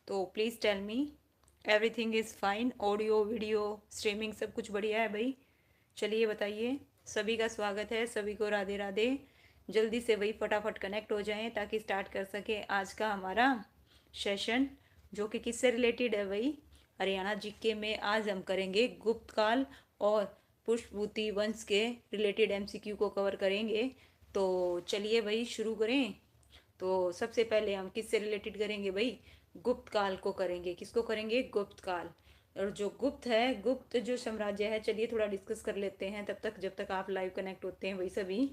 तो please tell me everything is fine, audio video streaming सब कुछ बढ़िया है भाई। चलिए बताइए। सभी का स्वागत है, सभी को राधे राधे। जल्दी से भाई फटाफट कनेक्ट हो जाएं ताकि स्टार्ट कर सके आज का हमारा सेशन, जो कि किससे रिलेटेड है भाई? हरियाणा जीके में आज हम करेंगे गुप्त काल और पुष्पभूति वंश के रिलेटेड एमसीक्यू को कवर करेंगे। तो चलिए भाई शुरू करें। तो सबसे पहले हम किससे रिलेटेड करेंगे भाई? गुप्त काल को करेंगे। किसको करेंगे? गुप्त काल। और जो गुप्त है, गुप्त जो साम्राज्य है, चलिए थोड़ा डिस्कस कर लेते हैं तब तक, जब तक आप लाइव कनेक्ट होते हैं वही सभी।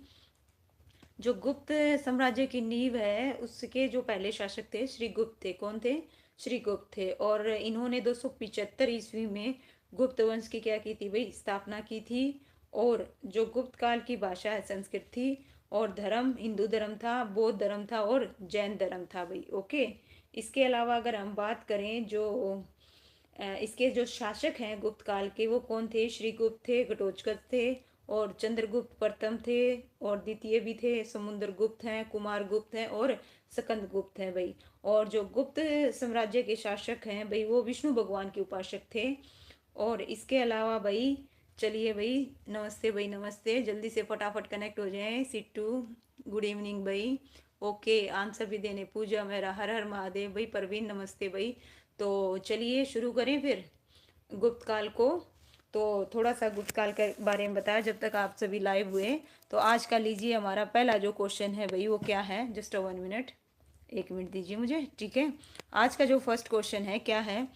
जो गुप्त साम्राज्य की नींव है, उसके जो पहले शासक थे श्री गुप्त थे। कौन थे? श्री गुप्त थे। और इन्होंने 275 ईस्वी में गुप्त वंश की क्या की थी भाई? स्थापना की थी। और जो गुप्त काल की भाषा है संस्कृत थी। और धर्म हिंदू धर्म था, बौद्ध धर्म था और जैन धर्म था भाई। ओके। इसके अलावा अगर हम बात करें जो इसके जो शासक हैं गुप्त काल के, वो कौन थे? श्री गुप्त थे, घटोत्कच थे और चंद्रगुप्त प्रथम थे। और द्वितीय भी थे, समुद्र गुप्त हैं, कुमार गुप्त हैं और स्कंद गुप्त हैं भाई। और जो गुप्त साम्राज्य के शासक हैं भाई, वो विष्णु भगवान के उपासक थे। और इसके अलावा भाई, चलिए भाई, नमस्ते भाई, नमस्ते। जल्दी से फटाफट कनेक्ट हो जाएं। सिट्टू, गुड इवनिंग भाई। ओके, आंसर भी देने पूजा मेरा, हर हर महादेव भाई। परवीन नमस्ते भाई। तो चलिए शुरू करें फिर गुप्त काल को। तो थोड़ा सा गुप्त काल के बारे में बताया जब तक आप सभी लाइव हुए। तो आज का लीजिए, हमारा पहला जो क्वेश्चन है भाई वो क्या है? जस्ट 1 मिनट, 1 मिनट दीजिए मुझे, ठीक है। आज का जो फर्स्ट क्वेश्चन है क्या है?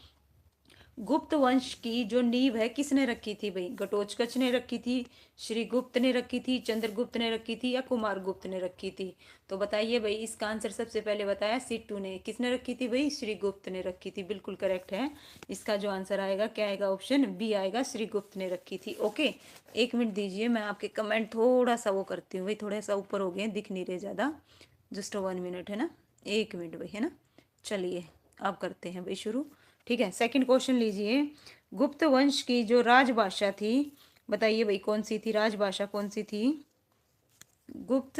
गुप्त वंश की जो नींव है किसने रखी थी भाई? घटोत्कच ने रखी थी, श्री गुप्त ने रखी थी, चंद्रगुप्त ने रखी थी या कुमार गुप्त ने रखी थी? तो बताइए भाई। इसका आंसर सबसे पहले बताया सिट्टू ने। किसने रखी थी भाई? श्री गुप्त ने रखी थी, बिल्कुल करेक्ट है। इसका जो आंसर आएगा क्या आएगा? ऑप्शन बी आएगा, श्री गुप्त ने रखी थी। ओके, 1 मिनट दीजिए, मैं आपके कमेंट थोड़ा सा वो करती हूँ भाई, थोड़ा सा ऊपर हो गए, दिख नहीं रहे ज़्यादा। जस्ट 1 मिनट है ना, 1 मिनट भाई, है ना। चलिए अब करते हैं भाई शुरू। ठीक है, सेकंड क्वेश्चन लीजिए। गुप्त वंश की जो राजभाषा थी, बताइए भाई कौन सी थी? राजभाषा कौन सी थी? गुप्त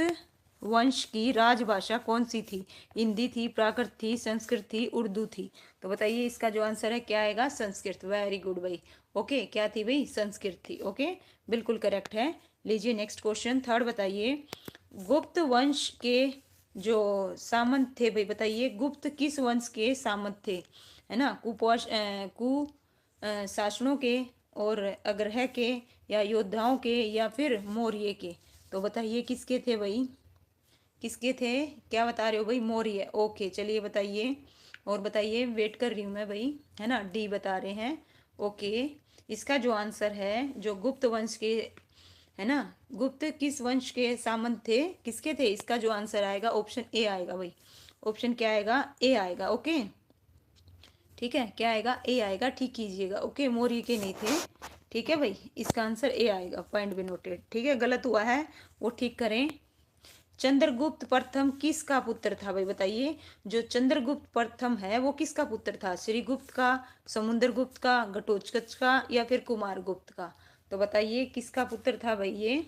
वंश की राजभाषा कौन सी थी? हिंदी थी, प्राकृत थी, संस्कृत थी, उर्दू थी? तो बताइए इसका जो आंसर है क्या आएगा? संस्कृत। वेरी गुड भाई। ओके, क्या थी भाई? संस्कृत थी। ओके, बिल्कुल करेक्ट है। लीजिए नेक्स्ट क्वेश्चन, थर्ड बताइए। गुप्त वंश के जो सामंत थे भाई, बताइए गुप्त किस वंश के सामंत थे? है ना, शासनों के और अग्रह के या योद्धाओं के या फिर मौर्य के? तो बताइए किसके थे भाई? किसके थे? क्या बता रहे हो भाई? मौर्य। ओके, चलिए बताइए। और बताइए, वेट कर रही हूँ मैं भाई, है ना। डी बता रहे हैं। ओके, इसका जो आंसर है, जो गुप्त वंश के, है ना, गुप्त किस वंश के सामंत थे, किसके थे? इसका जो आंसर आएगा ऑप्शन ए आएगा भाई। ऑप्शन क्या आएगा? ए आएगा। ओके, ठीक है, क्या आएगा? ए आएगा, ठीक कीजिएगा। ओके, मौर्य के नहीं थे। ठीक है भाई, इसका आंसर ए आएगा। पॉइंट भी नोटेड। ठीक है, गलत हुआ है वो ठीक करें। चंद्रगुप्त प्रथम किसका पुत्र था भाई? बताइए, जो चंद्रगुप्त प्रथम है वो किसका पुत्र था? श्रीगुप्त का, समुद्रगुप्त का, घटोत्कच का या फिर कुमार गुप्त का? तो बताइए किसका पुत्र था भाई ये?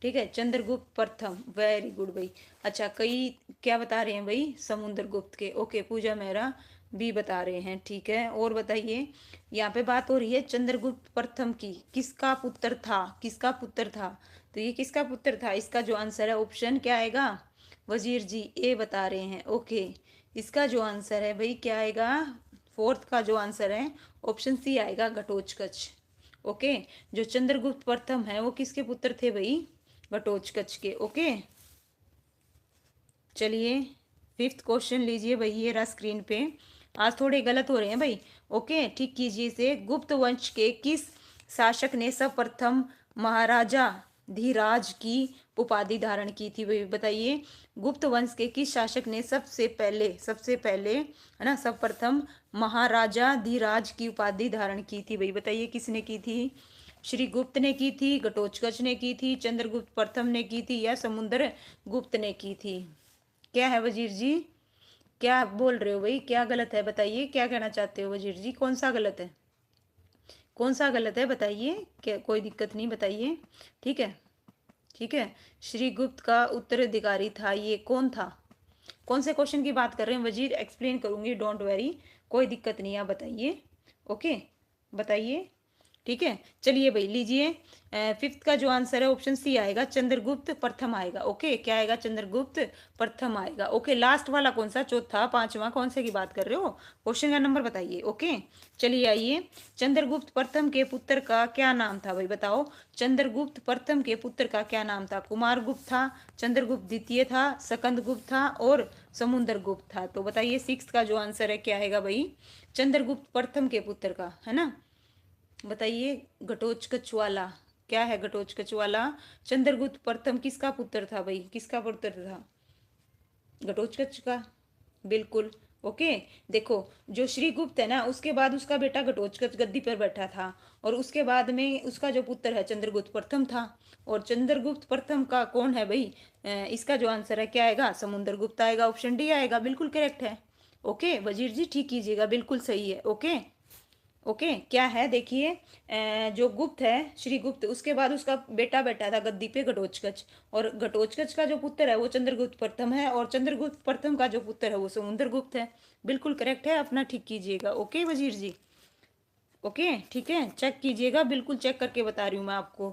ठीक है, चंद्रगुप्त प्रथम। वेरी गुड भाई। अच्छा, कई क्या बता रहे हैं भाई? समुद्रगुप्त के। ओके, पूजा मेहरा भी बता रहे हैं। ठीक है, और बताइए, यहाँ पे बात हो रही है चंद्रगुप्त प्रथम की, किसका पुत्र था? किसका पुत्र था? तो ये किसका पुत्र था? इसका जो आंसर है ऑप्शन क्या आएगा? वजीर जी, ए बता रहे हैं। ओके, इसका जो आंसर है भाई क्या आएगा? फोर्थ का जो आंसर है ऑप्शन सी आएगा, घटोत्कच। ओके, जो चंद्रगुप्त प्रथम है वो किसके पुत्र थे भाई? घटोत्कच के। ओके, चलिए फिफ्थ क्वेश्चन लीजिए भाई, ये रहा स्क्रीन पे। आज थोड़े गलत हो रहे हैं भाई। ओके, ठीक कीजिए इसे। गुप्त वंश के किस शासक ने सर्वप्रथम महाराजा धीराज की उपाधि धारण की थी भाई? बताइए, गुप्त वंश के किस शासक ने सबसे पहले, है ना, सर्वप्रथम महाराजा धीराज की उपाधि धारण की थी भाई? बताइए किसने की थी? श्री गुप्त ने की थी, घटोत्कच ने की थी, चंद्रगुप्त प्रथम ने की थी या समुद्र गुप्त ने की थी? क्या है वजीर जी? क्या बोल रहे हो भाई? क्या गलत है बताइए, क्या कहना चाहते हो वजीर जी? कौन सा गलत है? कौन सा गलत है बताइए, क्या कोई दिक्कत नहीं, बताइए। ठीक है, ठीक है। श्री गुप्त का उत्तराधिकारी था, ये कौन था? कौन से क्वेश्चन की बात कर रहे हैं वजीर? एक्सप्लेन करूंगी, डोंट वेरी। कोई दिक्कत नहीं, आप बताइए। ओके, बताइए। ठीक है, चलिए भाई लीजिए। फिफ्थ का जो आंसर है ऑप्शन सी आएगा, चंद्रगुप्त प्रथम आएगा। ओके, क्या आएगा? चंद्रगुप्त प्रथम आएगा। ओके, लास्ट वाला कौन सा? चौथा, पांचवा, कौन से की बात कर रहे हो? क्वेश्चन का नंबर बताइए। ओके, चलिए आइए। चंद्रगुप्त प्रथम के पुत्र का क्या नाम था भाई? बताओ, चंद्रगुप्त प्रथम के पुत्र का क्या नाम था? कुमारगुप्त था, चंद्रगुप्त द्वितीय था, सकंदगुप्त था और समुद्रगुप्त था। तो बताइए सिक्स का जो आंसर है क्या आएगा भाई? चंद्रगुप्त प्रथम के पुत्र का, है ना? बताइए। घटोत्कच क्या है? घटोत्कच चंद्रगुप्त प्रथम किसका पुत्र था भाई? किसका पुत्र था? घटोत्कच का, बिल्कुल। ओके, देखो, जो श्रीगुप्त है ना, उसके बाद उसका बेटा घटोत्कच गद्दी पर बैठा था, और उसके बाद में उसका जो पुत्र है चंद्रगुप्त प्रथम था। और चंद्रगुप्त प्रथम का कौन है भाई? इसका जो आंसर है क्या आएगा? समुद्रगुप्त आएगा। ऑप्शन डी आएगा, बिल्कुल करेक्ट है। ओके वजीर जी, ठीक कीजिएगा, बिल्कुल सही है। ओके, ओके, क्या है देखिए। जो गुप्त है, श्री गुप्त, उसके बाद उसका बेटा बैठा था गद्दी पे, घटोत्कच। और घटोत्कच का जो पुत्र है वो चंद्रगुप्त प्रथम है, और चंद्रगुप्त प्रथम का जो पुत्र है वो समुद्रगुप्त है। बिल्कुल करेक्ट है, अपना ठीक कीजिएगा। ओके वजीर जी। ओके, ठीक है, चेक कीजिएगा, बिल्कुल चेक करके बता रही हूँ मैं आपको।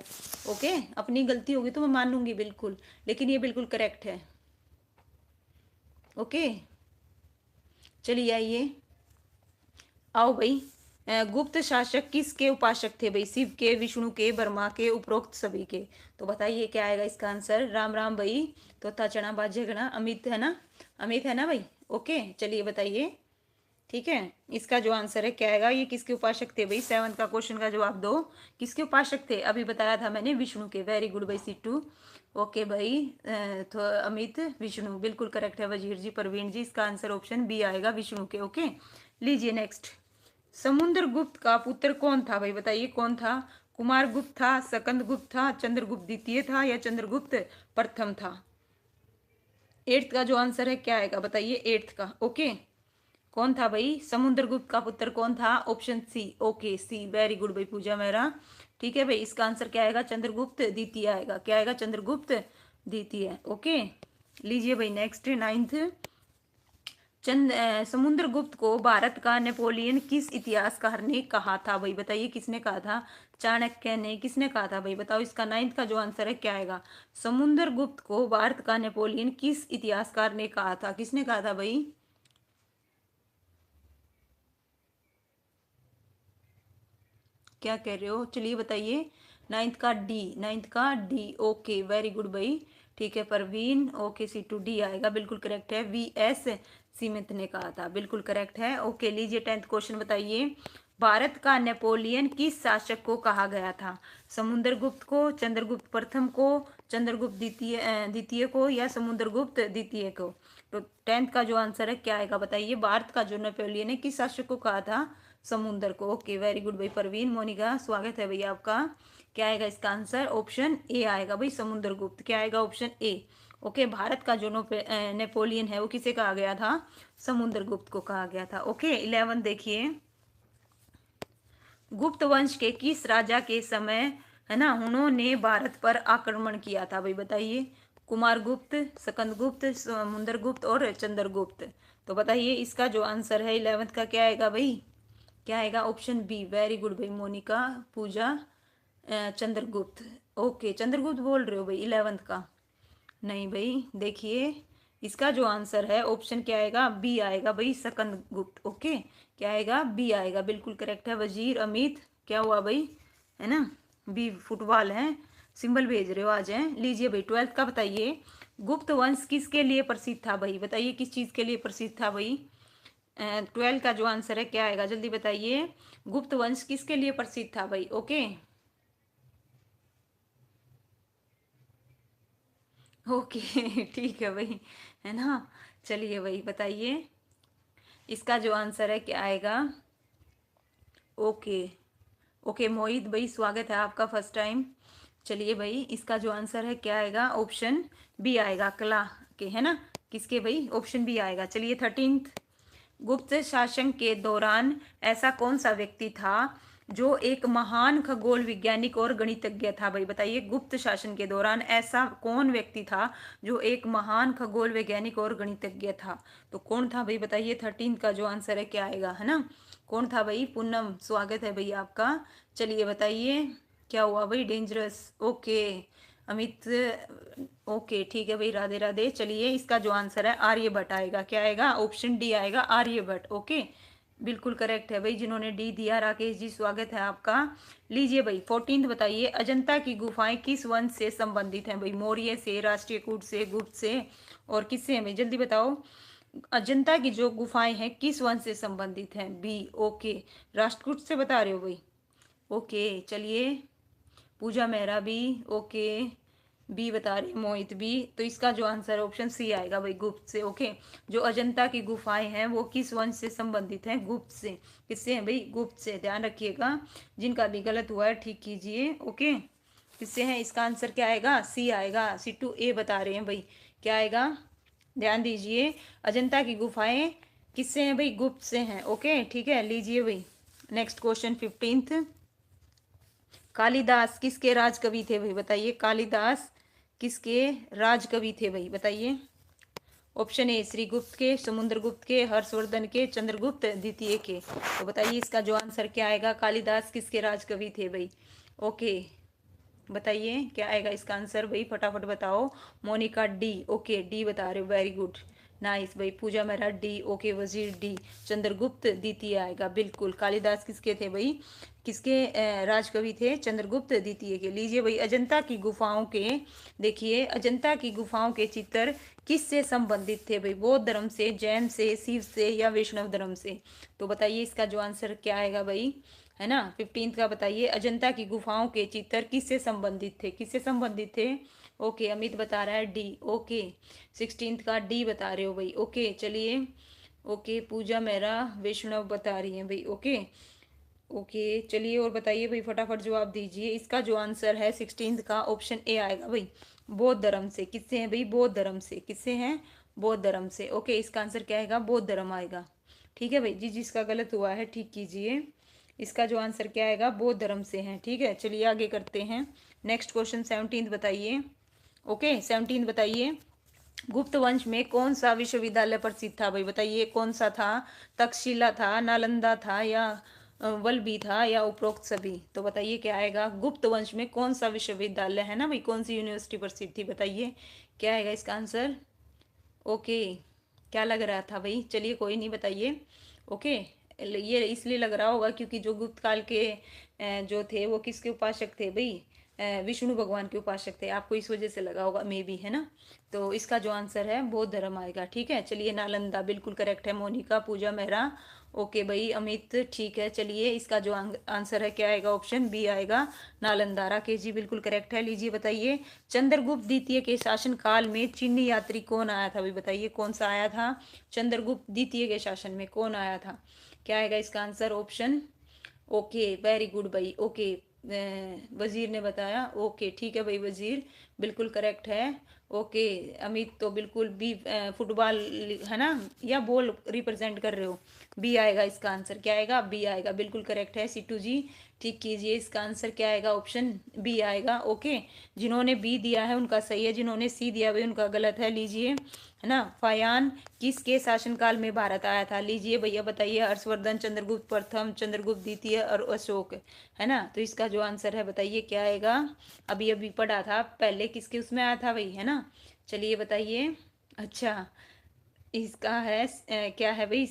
ओके, अपनी गलती होगी तो मैं मान लूंगी बिल्कुल, लेकिन ये बिल्कुल करेक्ट है। ओके, चलिए आइए, आओ भाई। गुप्त शासक किसके उपासक थे भाई? शिव के, विष्णु के, ब्रह्मा के, उपरोक्त सभी के? तो बताइए क्या आएगा इसका आंसर? राम राम भाई, तोता चना बाजे गणा, अमित है ना? अमित है ना भाई? ओके, चलिए बताइए। ठीक है, इसका जो आंसर है क्या आएगा? ये किसके उपासक थे भाई? सेवंथ का क्वेश्चन का जवाब दो। किसके उपासक थे? अभी बताया था मैंने, विष्णु के। वेरी गुड भाई सिट्टू। ओके भाई, तो अमित विष्णु, बिल्कुल करेक्ट है वजीर जी, परवीन जी। इसका आंसर ऑप्शन बी आएगा, विष्णु के। ओके, लीजिए नेक्स्ट। समुद्रगुप्त का पुत्र कौन था भाई? बताइए कौन था? कुमारगुप्त था, सकंदगुप्त था, चंद्रगुप्त द्वितीय था, या चंद्रगुप्त प्रथम था? एट्थ का जो आंसर है क्या आएगा? बताइए एट्थ का। ओके, कौन था भाई? समुद्रगुप्त का पुत्र कौन था? Option C. Okay, C, very good भाई पूजा मेहरा। ठीक है भाई, इसका आंसर क्या आएगा? चंद्रगुप्त द्वितीय आएगा। क्या आएगा? चंद्रगुप्त द्वितीय। ओके, लीजिए भाई नेक्स्ट, नाइन्थ। समुद्रगुप्त को भारत का नेपोलियन किस इतिहासकार ने कहा था भाई? बताइए किसने कहा था? चाणक्य ने? किसने कहा था भाई? बताओ, इसका नाइन्थ का जो आंसर है क्या आएगा? समुद्रगुप्त को भारत का नेपोलियन किस इतिहासकार ने कहा था? किसने कहा था भाई? क्या कह रहे हो? चलिए बताइए। नाइन्थ का डी, नाइन्थ का डी। ओके, वेरी गुड भाई। ठीक है Parveen. Okay, C to D आएगा, बिल्कुल करेक्ट है। वी एस सीमित ने कहा था, बिल्कुल करेक्ट है। ओके, लीजिए टेंथ क्वेश्चन बताइए। भारत का नेपोलियन किस शासक को कहा गया था? समुद्रगुप्त को, चंद्रगुप्त प्रथम को, चंद्रगुप्त द्वितीय को, या समुद्रगुप्त द्वितीय को? तो टेंथ का जो आंसर है क्या आएगा? बताइए। भारत का जो नेपोलियन है किस शासक को कहा था? समुद्र को। ओके, वेरी गुड भाई परवीन। मोनिका, स्वागत है भैया आपका। क्या आएगा इसका आंसर? ऑप्शन ए आएगा भाई, समुद्रगुप्त। क्या आएगा? Option A. ओके, भारत का जो नेपोलियन है वो किसे कहा गया था? समुद्रगुप्त को कहा गया था। ओके, 11 देखिए। गुप्त वंश के किस राजा के समय, है ना, उन्होंने भारत पर आक्रमण किया था भाई? बताइए। कुमारगुप्त, सकंदगुप्त, समुद्रगुप्त और चंद्रगुप्त? तो बताइए इसका जो आंसर है 11th का क्या आएगा भाई? क्या आएगा? Option B. वेरी गुड भाई मोनिका, पूजा, चंद्रगुप्त। ओके, चंद्रगुप्त बोल रहे हो भाई 11th का? नहीं भाई, देखिए इसका जो आंसर है ऑप्शन क्या आएगा? बी आएगा भाई, सकंदगुप्त। ओके, क्या आएगा? बी आएगा, बिल्कुल करेक्ट है वजीर अमित। क्या हुआ भाई? है ना, बी फुटबॉल है, सिंबल भेज रहे हो आज है। लीजिए भाई 12th का बताइए। गुप्त वंश किसके लिए प्रसिद्ध था भाई? बताइए किस चीज के लिए प्रसिद्ध था भाई? 12 का जो आंसर है क्या आएगा? जल्दी बताइए। गुप्त वंश किसके लिए प्रसिद्ध था भाई? ओके, ओके, ठीक है भाई, है ना? चलिए भाई बताइए, इसका जो आंसर है क्या आएगा? ओके, ओके मोहित भाई, स्वागत है आपका फर्स्ट टाइम। चलिए भाई, इसका जो आंसर है क्या आएगा? ऑप्शन बी आएगा, कला के, है ना? किसके भाई? ऑप्शन बी आएगा। चलिए 13th। गुप्त शासन के दौरान ऐसा कौन सा व्यक्ति था जो एक महान खगोल वैज्ञानिक और गणितज्ञ था भाई, बताइए गुप्त शासन के दौरान ऐसा कौन व्यक्ति था जो एक महान खगोल वैज्ञानिक और गणितज्ञ था। तो कौन था भाई, बताइए 13 का जो आंसर है क्या आएगा, है ना। कौन था भाई, पूनम स्वागत है भाई आपका। चलिए बताइए क्या हुआ भाई, डेंजरस, ओके। अमित, ओके ठीक है भाई, राधे राधे। चलिए इसका जो आंसर है आर्यभट्ट आएगा, क्या आएगा, ऑप्शन डी आएगा आर्यभट्ट, ओके बिल्कुल करेक्ट है भाई। जिन्होंने डी दिया, राकेश जी स्वागत है आपका। लीजिए भाई 14 बताइए, अजंता की गुफाएं किस वंश से संबंधित हैं भाई, मौर्य से, राष्ट्रकूट से, गुप्त से और किससे हैं भाई, जल्दी बताओ। अजंता की जो गुफाएं हैं किस वंश से संबंधित हैं, बी, ओके राष्ट्रकूट से बता रहे हो भाई, ओके। चलिए पूजा मेहरा भी, ओके बी बता रहे, मोहित भी। तो इसका जो आंसर है ऑप्शन सी आएगा भाई, गुप्त से, ओके। जो अजंता की गुफाएं हैं वो किस वंश से संबंधित हैं, गुप्त से। किससे हैं भाई, गुप्त से, ध्यान रखिएगा। जिनका भी गलत हुआ है ठीक कीजिए, ओके। किससे हैं, इसका आंसर क्या आएगा, सी आएगा। सिट्टू ए बता रहे हैं भाई, क्या आएगा, ध्यान दीजिए। अजंता की गुफाएं किससे हैं भाई, गुप्त से हैं, ओके ठीक है। लीजिए भाई नेक्स्ट क्वेश्चन 15th, कालिदास किसके राजकवि थे भाई, बताइए कालिदास किसके राजकवि थे भाई, बताइए। ऑप्शन ए श्रीगुप्त के, समुद्रगुप्त के, हर्षवर्धन के, चंद्रगुप्त द्वितीय के। तो बताइए इसका जो आंसर क्या आएगा, कालिदास किसके राजकवि थे भाई, ओके बताइए क्या आएगा इसका आंसर भाई, फटाफट बताओ। मोनिका डी, ओके डी बता रहे हो, वेरी गुड नाइस भाई। पूजा मेहरा डी, ओके वजीर डी, चंद्रगुप्त द्वितीय आएगा, बिल्कुल। कालिदास किसके थे भाई, किसके राजकवि थे, चंद्रगुप्त द्वितीय के। लीजिए भाई अजंता की गुफाओं के, देखिए अजंता की गुफाओं के चित्र किससे संबंधित थे भाई, बौद्ध धर्म से, जैन से, शिव से या वैष्णव धर्म से। तो बताइए इसका जो आंसर क्या आएगा भाई, है ना। 15 का बताइए, अजंता की गुफाओं के चित्र किससे संबंधित थे, किससे संबंधित थे, ओके अमित बता रहा है डी, ओके 16 का डी बता रहे हो भाई, ओके चलिए। ओके पूजा मेहरा वैष्णव बता रही है भाई, ओके ओके चलिए और बताइए भाई, फटाफट जवाब दीजिए। इसका जो आंसर है 16 का ऑप्शन ए आएगा भाई, बौद्ध धर्म से। किससे हैं भाई, बौद्ध धर्म से, किससे हैं, बौद्ध धर्म से, ओके इसका आंसर क्या आएगा, बौद्ध धर्म आएगा, ठीक है भाई जी। जिसका गलत हुआ है ठीक कीजिए। इसका जो आंसर क्या आएगा, बौद्ध धर्म से है, ठीक है। चलिए आगे करते हैं। नेक्स्ट क्वेश्चन 17 बताइए, ओके 17 बताइए, गुप्त वंश में कौन सा विश्वविद्यालय प्रसिद्ध था भाई, बताइए कौन सा था। तक्षशिला था, नालंदा था या वल्लभी था या उपरोक्त सभी। तो बताइए क्या आएगा, गुप्त वंश में कौन सा विश्वविद्यालय है ना भाई, कौन सी यूनिवर्सिटी प्रसिद्ध थी, बताइए क्या आएगा इसका आंसर, ओके क्या लग रहा था भाई, चलिए कोई नहीं बताइए, ओके। ये इसलिए लग रहा होगा क्योंकि जो गुप्त काल के जो थे वो किसके उपासक थे भाई, विष्णु भगवान के उपासक थे, आपको इस वजह से लगा होगा मे बी, है ना। तो इसका जो आंसर है बौद्ध धर्म आएगा, ठीक है। चलिए नालंदा बिल्कुल करेक्ट है, मोनिका पूजा मेहरा, ओके भाई अमित ठीक है। चलिए इसका जो आंसर है क्या आएगा, ऑप्शन बी आएगा नालंदा, राकेश जी बिल्कुल करेक्ट है। लीजिए बताइए, चंद्रगुप्त द्वितीय के शासन काल में चीनी यात्री कौन आया था भाई, बताइए कौन सा आया था, चंद्रगुप्त द्वितीय के शासन में कौन आया था, क्या आएगा इसका answer, option, okay very good भाई, ओके वजीर ने बताया, ओके ठीक है भाई वजीर बिल्कुल करेक्ट है, ओके। अमित तो बिल्कुल बी, फुटबॉल है ना या बॉल रिप्रेजेंट कर रहे हो, बी आएगा इसका आंसर, क्या आएगा, बी आएगा बिल्कुल करेक्ट है। सिट्टू जी ठीक कीजिए, इसका आंसर क्या आएगा, ऑप्शन बी आएगा, ओके। जिन्होंने बी दिया है उनका सही है, जिन्होंने सी दिया भाई उनका गलत है। लीजिए है ना, फायान किसके शासनकाल में भारत आया था, लीजिए भैया बताइए, हर्षवर्धन, चंद्रगुप्त प्रथम, चंद्रगुप्त द्वितीय और अशोक, है ना। तो इसका जो आंसर है बताइए क्या आएगा, अभी अभी पढ़ा था पहले, किसके उसमें आया था भाई, है ना। चलिए बताइए, अच्छा इसका है क्या है भाई,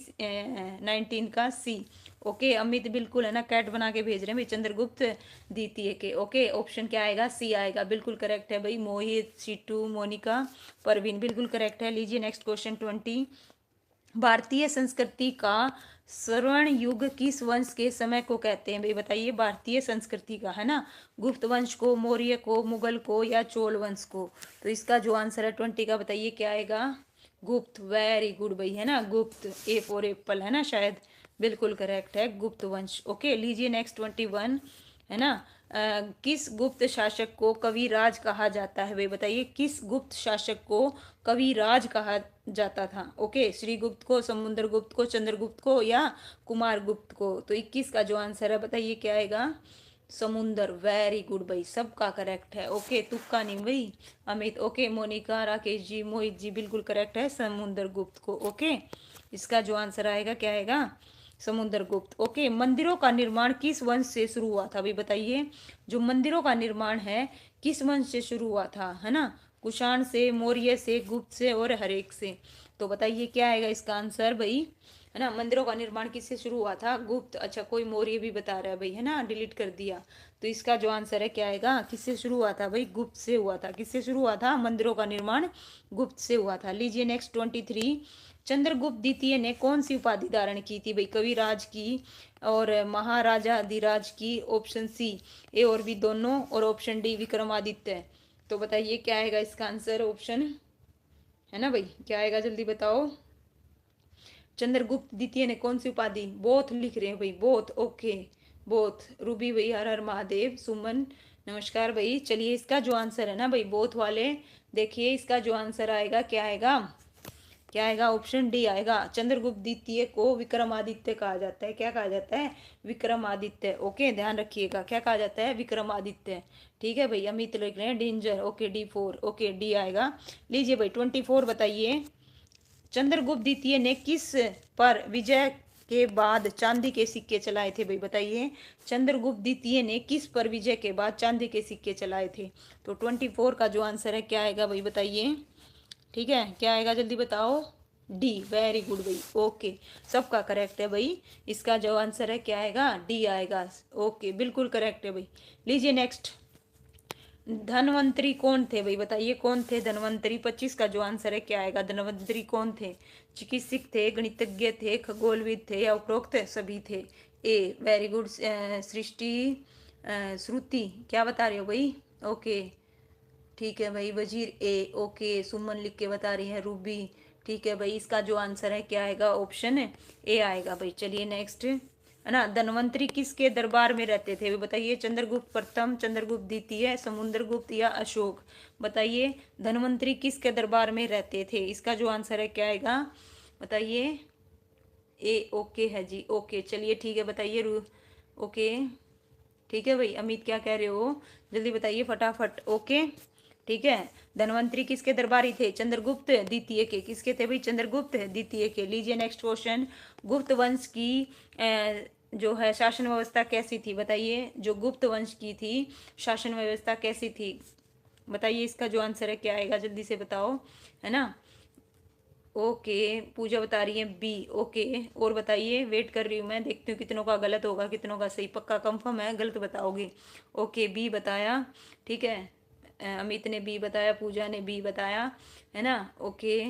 19 का सी, ओके अमित बिल्कुल है ना, कैट बना के भेज रहे हैं भाई, चंद्रगुप्त द्वितीय के, ओके ऑप्शन क्या आएगा, सी आएगा बिल्कुल करेक्ट है भाई। मोहित, सीटू, मोनिका, परवीन बिल्कुल करेक्ट है। लीजिए नेक्स्ट क्वेश्चन 20, भारतीय संस्कृति का स्वर्ण युग किस वंश के समय को कहते हैं भाई, बताइए भारतीय संस्कृति का, है ना, गुप्त वंश को, मौर्य को, मुगल को या चोल वंश को। तो इसका जो आंसर है 20 का बताइए क्या आएगा, गुप्त, वेरी गुड भाई, है ना, गुप्त, ए फॉर एप्पल, है ना शायद, बिल्कुल करेक्ट है गुप्त वंश, ओके। लीजिए नेक्स्ट 21, है ना। किस गुप्त शासक को कविराज कहा जाता है भाई बताइए, किस गुप्त शासक को कविराज कहा जाता था। ओके, श्रीगुप्त को, समुद्रगुप्त को, चंद्रगुप्त को या कुमारगुप्त को। तो 21 का जो आंसर है बताइए क्या आएगा, समुंदर। वेरी गुड भाई, सबका करेक्ट है। ओके, तुक्का नहीं भाई। अमित ओके, मोनिका, राकेश जी, मोहित जी बिल्कुल करेक्ट है, समुंदर गुप्त को। ओके, इसका जो आंसर आएगा क्या आएगा, समुंदर गुप्त। ओके, मंदिरों का निर्माण किस वंश से शुरू हुआ था भाई बताइए, जो मंदिरों का निर्माण है किस वंश से शुरू हुआ था, है ना। कुषाण से, मौर्य से, गुप्त से और हरेक से। तो बताइए क्या आएगा इसका आंसर भाई, है ना। मंदिरों का निर्माण किससे शुरू हुआ था, गुप्त। अच्छा, कोई मौर्य भी बता रहा है भाई, है ना, डिलीट कर दिया। तो इसका जो आंसर है क्या आएगा, किससे शुरू हुआ था भाई, गुप्त से हुआ था। किससे शुरू हुआ था, मंदिरों का निर्माण गुप्त से हुआ था। लीजिए नेक्स्ट 23। चंद्रगुप्त द्वितीय ने कौन सी उपाधि धारण की थी भाई, कविराज की और महाराजा अधिराज की। ऑप्शन सी ए और बी दोनों, और ऑप्शन डी विक्रमादित्य। तो बताइए क्या आएगा इसका आंसर, ऑप्शन, है ना भाई, क्या आएगा जल्दी बताओ। चंद्रगुप्त द्वितीय ने कौन सी उपाधि, बोथ लिख रहे हैं भाई, बोथ। Okay, both. रूबी भाई हर हर महादेव, सुमन नमस्कार भाई। चलिए इसका जो आंसर है ना भाई, बोथ वाले, देखिए इसका जो आंसर आएगा क्या आएगा, क्या आएगा, ऑप्शन डी आएगा। चंद्रगुप्त द्वितीय को विक्रमादित्य कहा जाता है। क्या कहा जाता है, विक्रमादित्य। ओके, ध्यान रखिएगा, क्या कहा जाता है, विक्रमादित्य। ठीक है भाई, अमित लिख रहे हैं danger. Okay, D4। Okay, D आएगा। लीजिए भाई 24 बताइए। चंद्रगुप्त द्वितीय ने किस पर विजय के बाद चांदी के सिक्के चलाए थे भाई बताइए, चंद्रगुप्त द्वितीय ने किस पर विजय के बाद चांदी के सिक्के चलाए थे। तो 24 का जो आंसर है क्या आएगा भाई बताइए, ठीक है, क्या आएगा जल्दी बताओ। डी, वेरी गुड भाई। ओके, सबका करेक्ट है भाई, इसका जो आंसर है क्या आएगा, डी आएगा। ओके, बिल्कुल करेक्ट है भाई। लीजिए नेक्स्ट, धनवंतरी कौन थे भाई बताइए, कौन थे धनवंतरी। 25 का जो आंसर है क्या आएगा, धनवंतरी कौन थे। चिकित्सक थे, गणितज्ञ थे, खगोलविद थे या उपरोक्त सभी थे। ए, वेरी गुड। सृष्टि, श्रुति क्या बता रहे हो भाई। ओके, ठीक है भाई, वजीर ए। ओके, सुमन लिख के बता रही है, रूबी। ठीक है भाई, इसका जो आंसर है क्या आएगा, ऑप्शन ए आएगा भाई। चलिए नेक्स्ट, है ना। धनवंतरी किसके दरबार में रहते थे, बताइए। चंद्रगुप्त प्रथम, चंद्रगुप्त द्वितीय, समुद्रगुप्त या अशोक। बताइए धनवंतरी किसके दरबार में रहते थे, इसका जो आंसर है क्या आएगा बताइए। ए, ओके है जी। ओके, चलिए ठीक है, बताइए ओके, ठीक है भाई। अमित क्या कह रहे हो, जल्दी बताइए फटाफट। ओके, ठीक है। धनवंतरी किसके दरबारी थे, चंद्रगुप्त द्वितीय के। किसके थे भाई, चंद्रगुप्त द्वितीय के। लीजिए नेक्स्ट क्वेश्चन, गुप्त वंश की जो है शासन व्यवस्था कैसी थी बताइए, जो गुप्त वंश की थी शासन व्यवस्था कैसी थी बताइए, इसका जो आंसर है क्या आएगा, जल्दी से बताओ, है ना। ओके, पूजा बता रही है बी। ओके, और बताइए, वेट कर रही हूँ मैं, देखती हूँ कितनों का गलत होगा कितनों का सही। पक्का कंफर्म है, गलत बताओगे। ओके, बी बताया, ठीक है। अमित ने बी बताया, पूजा ने बी बताया, है ना। ओके,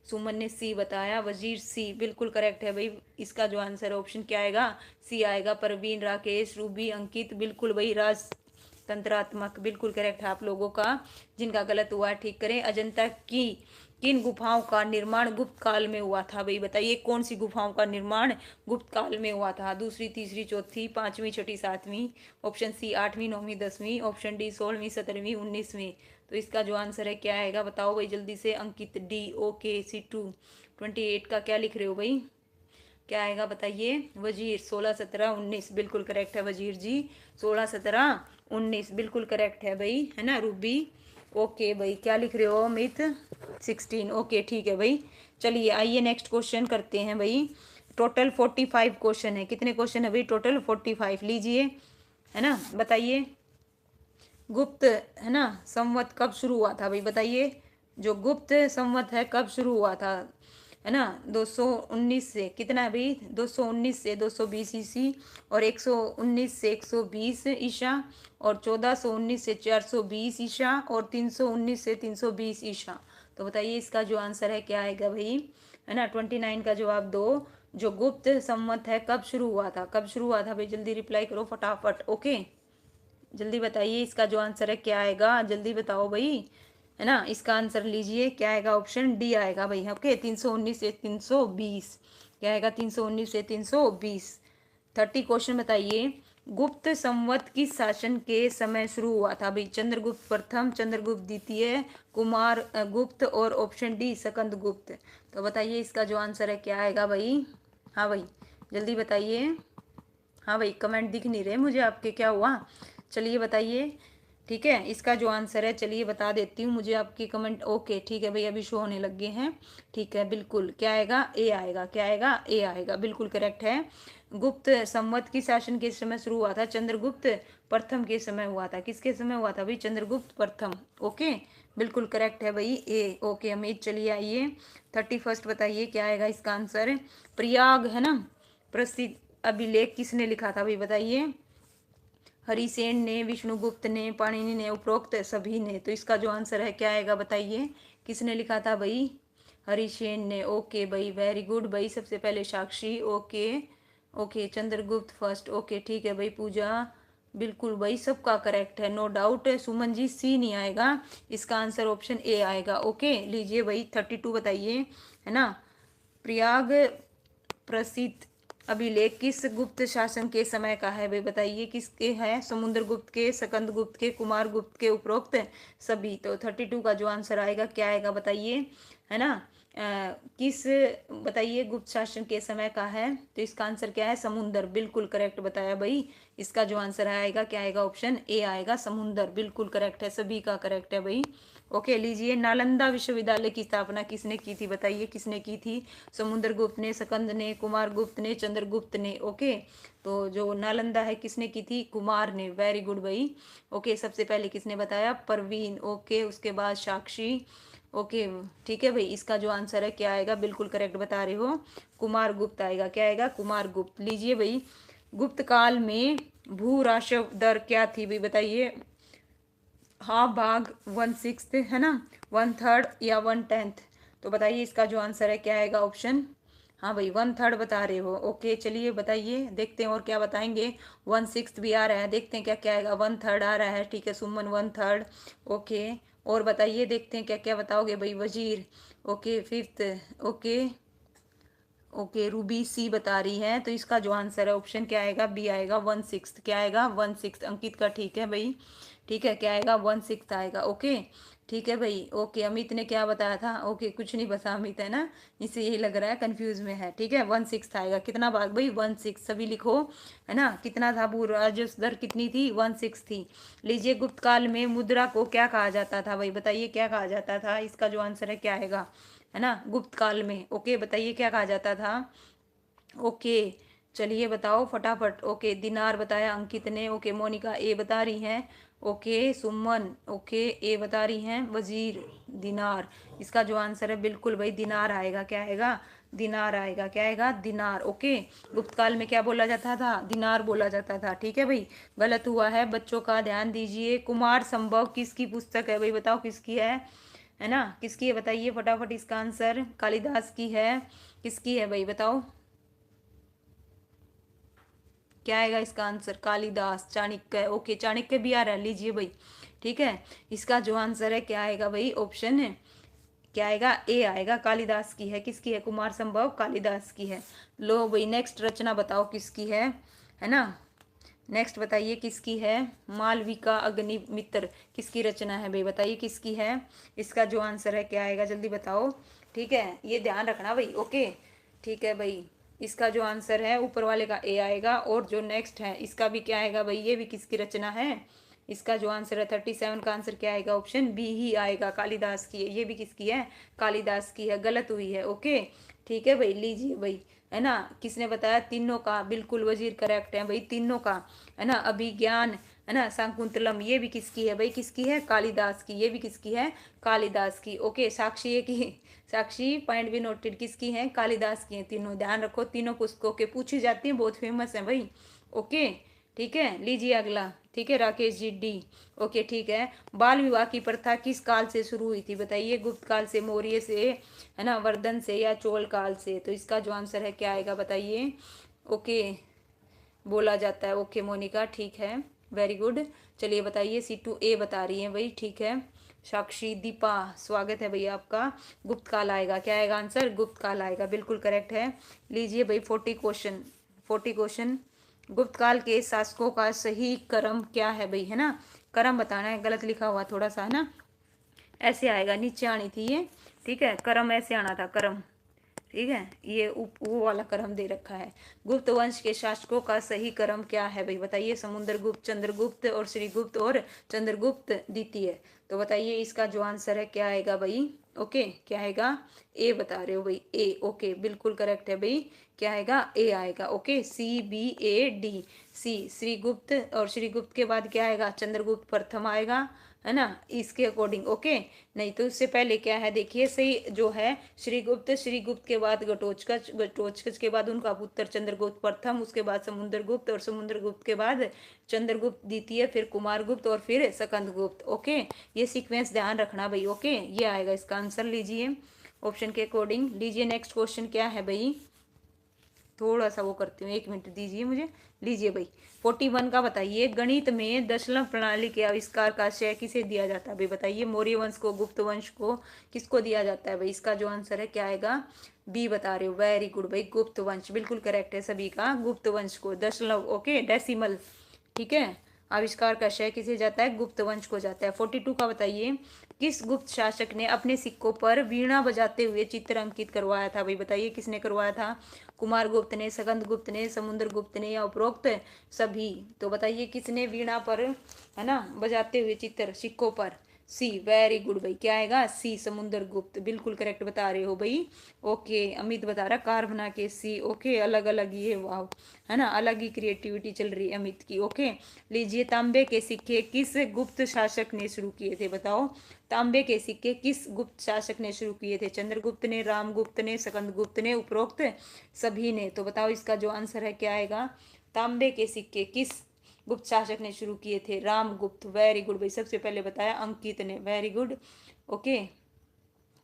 सुमन ने सी बताया, वजीर सी बिल्कुल करेक्ट है भाई। इसका जो आंसर है ऑप्शन क्या आएगा, सी आएगा। परवीन, राकेश, रूबी, अंकित बिल्कुल भाई, राजतंत्रात्मक बिल्कुल करेक्ट है आप लोगों का। जिनका गलत हुआ है ठीक करें। अजंता की किन गुफाओं का निर्माण गुप्त काल में हुआ था भाई बताइए, कौन सी गुफाओं का निर्माण गुप्त काल में हुआ था। दूसरी, तीसरी, चौथी, पांचवी, छठी, सातवीं। ऑप्शन सी 8वीं, 9वीं, 10वीं। ऑप्शन डी 16वीं, 17वीं, 19वीं। तो इसका जो आंसर है क्या आएगा बताओ भाई जल्दी से। अंकित डी। ओके, C2 28 का क्या लिख रहे हो भाई, क्या आएगा बताइए। वजीर 16, 17, 19 बिल्कुल करेक्ट है वजीर जी। 16, 17, 19 बिल्कुल करेक्ट है भाई, है ना। रूबी, ओके भाई, क्या लिख रहे हो अमित, 16। ओके, ठीक है भाई। चलिए आइए नेक्स्ट क्वेश्चन करते हैं भाई। टोटल 45 क्वेश्चन है। कितने क्वेश्चन है भाई, टोटल 45। लीजिए, है ना, बताइए गुप्त, है ना, संवत कब शुरू हुआ था भाई बताइए। जो गुप्त संवत है कब शुरू हुआ था, है ना। 219 से कितना है भाई, 219 से 220 ईसी, और 119 से 120 ईशा, और 1419 से 420 ईशा, और 319 से 320 ईशा। तो बताइए इसका जो आंसर है क्या आएगा भाई, है ना। 29 का जवाब दो। जो गुप्त संवत है कब शुरू हुआ था, कब शुरू हुआ था भाई, जल्दी रिप्लाई करो फटाफट। ओके, जल्दी बताइए इसका जो आंसर है क्या आएगा, जल्दी बताओ भाई, है ना। इसका आंसर लीजिए, क्या आएगा, ऑप्शन डी आएगा भाई। ओके, 319 से 320, क्या आएगा, 319 से 320। 30 क्वेश्चन बताइए। गुप्त संवत किस शासन के समय शुरू हुआ था भाई? चंद्रगुप्त प्रथम, चंद्रगुप्त द्वितीय, कुमार गुप्त और ऑप्शन डी स्कंद गुप्त। तो बताइए इसका जो आंसर है क्या आएगा भाई? हाँ भाई जल्दी बताइए। हाँ भाई कमेंट दिख नहीं रहे मुझे आपके, क्या हुआ? चलिए बताइए। ठीक है इसका जो आंसर है, चलिए बता देती हूँ मुझे आपकी कमेंट। ओके ठीक है भाई अभी शो होने लग गए हैं। ठीक है बिल्कुल, क्या आएगा? ए आएगा। क्या आएगा? ए आएगा, बिल्कुल करेक्ट है। गुप्त संवत की शासन के समय शुरू हुआ था? चंद्रगुप्त प्रथम के समय हुआ था। किसके समय हुआ था भाई? चंद्रगुप्त प्रथम। ओके बिल्कुल करेक्ट है भाई ए। ओके अमित चलिए आइए। 31 बताइए क्या आएगा इसका आंसर? प्रयाग है ना, प्रसिद्ध अभिलेख किसने लिखा था भाई बताइए? हरिसेन ने, विष्णुगुप्त ने, पाणिनि ने, उपरोक्त सभी ने। तो इसका जो आंसर है क्या आएगा बताइए? किसने लिखा था भाई? हरिसेन ने। ओके भाई वेरी गुड भाई, सबसे पहले Sakshi. Okay okay Chandragupta first. Okay ठीक है भाई पूजा, बिल्कुल भाई सबका करेक्ट है, नो डाउट। सुमन जी सी नहीं आएगा, इसका आंसर ऑप्शन ए आएगा। ओके लीजिए भाई 32 बताइए, है ना। प्रयाग प्रसिद्ध अभिलेख किस गुप्त शासन के समय का है भाई बताइए? किसके है? समुद्रगुप्त के, स्कंद गुप्त के, कुमार गुप्त के, उपरोक्त सभी। तो 32 का जो आंसर आएगा क्या आएगा बताइए, है ना। किस बताइए गुप्त शासन के समय का है? तो इसका आंसर क्या है? समुद्र, बिल्कुल करेक्ट बताया भाई। इसका जो आंसर आएगा क्या आएगा? ऑप्शन ए आएगा, समुद्र, बिल्कुल करेक्ट है, सभी का करेक्ट है भाई। ओके लीजिए, नालंदा विश्वविद्यालय की स्थापना किसने की थी बताइए? किसने की थी? समुद्रगुप्त ने, स्कंद ने, कुमार गुप्त ने, चंद्रगुप्त ने। ओके तो जो नालंदा है किसने की थी? कुमार ने। वेरी गुड भाई। ओके सबसे पहले किसने बताया? परवीन। ओके उसके बाद साक्षी। ओके ठीक है भाई, इसका जो आंसर है क्या आएगा? बिल्कुल करेक्ट बता रहे हो, कुमार गुप्त आएगा। क्या आएगा? कुमार गुप्त। लीजिए भाई, गुप्त काल में भू राजस्व दर क्या थी भाई बताइए? हाफ भाग, 1/6 है ना, 1/3 या 1/10? तो बताइए इसका जो आंसर है क्या आएगा? ऑप्शन, हाँ भाई 1/3 बता रहे हो। ओके चलिए बताइए, देखते हैं और क्या बताएंगे। 1/6 भी आ रहा है, देखते हैं क्या क्या आएगा। 1/3 आ रहा है, ठीक है सुमन 1/3। ओके और बताइए, देखते हैं क्या क्या बताओगे भाई। Wazir, okay 5th। Okay okay Ruby सी बता रही है, तो इसका जो आंसर है ऑप्शन क्या आएगा? बी आएगा, 1/6। क्या आएगा? 1/6 अंकित का। ठीक है भाई, ठीक है क्या आएगा? 1/6 आएगा। ओके ठीक है भाई। ओके अमित ने क्या बताया था? ओके कुछ नहीं बता अमित, है ना, इसे यही लग रहा है कंफ्यूज में है। ठीक है 1/6 आएगा। कितना भाग भाई? 1/6, सभी लिखो, है ना। कितना था? भू राजस्व दर कितनी थी? 1/6 थी। लीजिए, गुप्त काल में मुद्रा को क्या कहा जाता था भाई बताइए? क्या कहा जाता था? इसका जो आंसर है क्या आएगा, है ना, गुप्त काल में। ओके बताइए क्या कहा जाता था? ओके चलिए बताओ फटाफट। ओके दिनार बताया अंकित ने। ओके मोनिका ए बता रही हैं। ओके सुमन ओके ए बता रही हैं। वजीर दिनार, इसका जो आंसर है बिल्कुल भाई दिनार आएगा। क्या आएगा? दिनार आएगा। क्या आएगा? दिनार। ओके गुप्त काल में क्या बोला जाता था? दिनार बोला जाता था। ठीक है भाई, गलत हुआ है बच्चों का ध्यान दीजिए। कुमार संभव किसकी पुस्तक है भाई बताओ? किसकी है ना, किसकी है बताइए फटाफट इसका आंसर। कालिदास की है। किसकी है भाई बताओ? क्या आएगा इसका आंसर? कालिदास, चाणक्य। ओके चाणक्य भी आ रहा है, लीजिए भाई। ठीक है इसका जो आंसर है क्या आएगा भाई? ऑप्शन है क्या आएगा? ए आएगा, कालिदास की है। किसकी है? कुमार संभव कालिदास की है। लो भाई नेक्स्ट रचना बताओ किसकी है ना। नेक्स्ट बताइए किसकी है? मालविका अग्निमित्र किसकी रचना है भाई बताइए? किसकी है? इसका जो आंसर है क्या आएगा? जल्दी बताओ। ठीक है ये ध्यान रखना भाई। ओके ठीक है भाई, इसका जो आंसर है ऊपर वाले का ए आएगा, और जो नेक्स्ट है इसका भी क्या आएगा भाई? ये भी किसकी रचना है? इसका जो आंसर है 37 का आंसर क्या आएगा? ऑप्शन बी ही आएगा, कालिदास की है। ये भी किसकी है? कालिदास की है, गलत हुई है। ओके ठीक है भाई, लीजिए भाई, है ना। किसने बताया? तीनों का, बिल्कुल वजीर करेक्ट है भाई, तीनों का, है ना। अभिज्ञान, है ना, शाकुंतलम, ये भी किसकी है भाई? किसकी है? कालिदास की। ये भी किसकी है? कालिदास की। ओके साक्षी की, साक्षी पॉइंट भी नोटेड, किसकी है? कालिदास की है तीनों। ध्यान रखो तीनों पुस्तकों के पूछी जाती है, बहुत फेमस है भाई। ओके ठीक है लीजिए अगला। ठीक है राकेश जी डी। ओके ठीक है, बाल विवाह की प्रथा किस काल से शुरू हुई थी बताइए? गुप्त काल से, मौर्य से, है ना, वर्धन से, या चोल काल से? तो इसका जो आंसर है क्या आएगा बताइए? ओके बोला जाता है। ओके मोनिका ठीक है, वेरी गुड। चलिए बताइए, C2A बता रही है भाई। ठीक है साक्षी दीपा, स्वागत है भैया आपका। गुप्त काल आएगा। क्या आएगा आंसर? गुप्त काल आएगा, बिल्कुल करेक्ट है। लीजिए भाई 40 क्वेश्चन, 40 क्वेश्चन, गुप्त काल के शासकों का सही क्रम क्या है भाई, है ना। क्रम बताना है, गलत लिखा हुआ थोड़ा सा, है ना। ऐसे आएगा, नीचे आनी थी ये, ठीक है। क्रम ऐसे आना था, क्रम, ठीक है। ये वो वाला क्रम दे रखा है। गुप्त वंश के शासकों का सही क्रम क्या है भाई, बताइए। समुद्रगुप्त, चंद्रगुप्त और श्रीगुप्त और चंद्रगुप्त द्वितीय। तो बताइए इसका जो आंसर है क्या आएगा भाई। ओके, क्या आएगा। ए बता रहे हो भाई, ए। ओके, बिल्कुल करेक्ट है भाई। क्या आएगा, ए आएगा। ओके, CBAD, सी। श्रीगुप्त और श्रीगुप्त के बाद क्या आएगा, चंद्रगुप्त प्रथम आएगा, है ना, इसके अकॉर्डिंग। ओके, नहीं तो उससे पहले क्या है देखिए, सही जो है श्रीगुप्त, श्रीगुप्त के बाद घटोत्कच, घटोत्कच के बाद उनका पुत्र चंद्रगुप्त प्रथम, उसके बाद समुद्रगुप्त और समुद्रगुप्त के बाद चंद्रगुप्त द्वितीय, फिर कुमारगुप्त और फिर सकंदगुप्त। ओके, ये सीक्वेंस ध्यान रखना भाई। ओके, ये आएगा इसका आंसर। लीजिए ऑप्शन के अकॉर्डिंग। लीजिए नेक्स्ट क्वेश्चन क्या है भाई, थोड़ा सा वो करती हूँ, 1 मिनट दीजिए मुझे। लीजिए भाई 41 का बताइए, गणित में दशमलव प्रणाली के आविष्कार का श्रेय किसे दिया जाता है भाई, बताइए। मौर्य वंश को, गुप्त वंश को, किसको दिया जाता है भाई। इसका जो आंसर है क्या आएगा, बी बता रहे हो। वेरी गुड भाई, गुप्त वंश, बिल्कुल करेक्ट है सभी का। गुप्त वंश को दशमलव, ओके, डेसिमल, ठीक है। आविष्कार का श्रेय किसे जाता है, गुप्त वंश को जाता है। 42 का बताइए, किस गुप्त शासक ने अपने सिक्कों पर वीणा बजाते हुए चित्र अंकित करवाया था भाई, बताइए किसने करवाया था। कुमारगुप्त ने, सकंदगुप्त ने, समुद्रगुप्त ने या उपरोक्त सभी। तो बताइए किसने वीणा पर, है ना, बजाते हुए चित्र सिक्कों पर। सी, वेरी गुड भाई, क्या आएगा, सी, समुद्रगुप्त, बिल्कुल करेक्ट बता रहे हो भाई। ओके, अमित बता रहा कार बना के, सी। ओके, अलग अलग ये, वाह, है ना, अलग ही क्रिएटिविटी चल रही है अमित की। ओके, लीजिए तांबे के सिक्के किस गुप्त शासक ने शुरू किए थे, बताओ। तांबे के सिक्के किस गुप्त शासक ने शुरू किए थे, चंद्रगुप्त ने, रामगुप्त ने, सकंदगुप्त ने, उपरोक्त सभी ने। तो बताओ इसका जो आंसर है क्या आएगा। तांबे के सिक्के किस गुप्त शासक ने शुरू किए थे, रामगुप्त। वेरी गुड भाई, सबसे पहले बताया अंकित ने, वेरी गुड। ओके,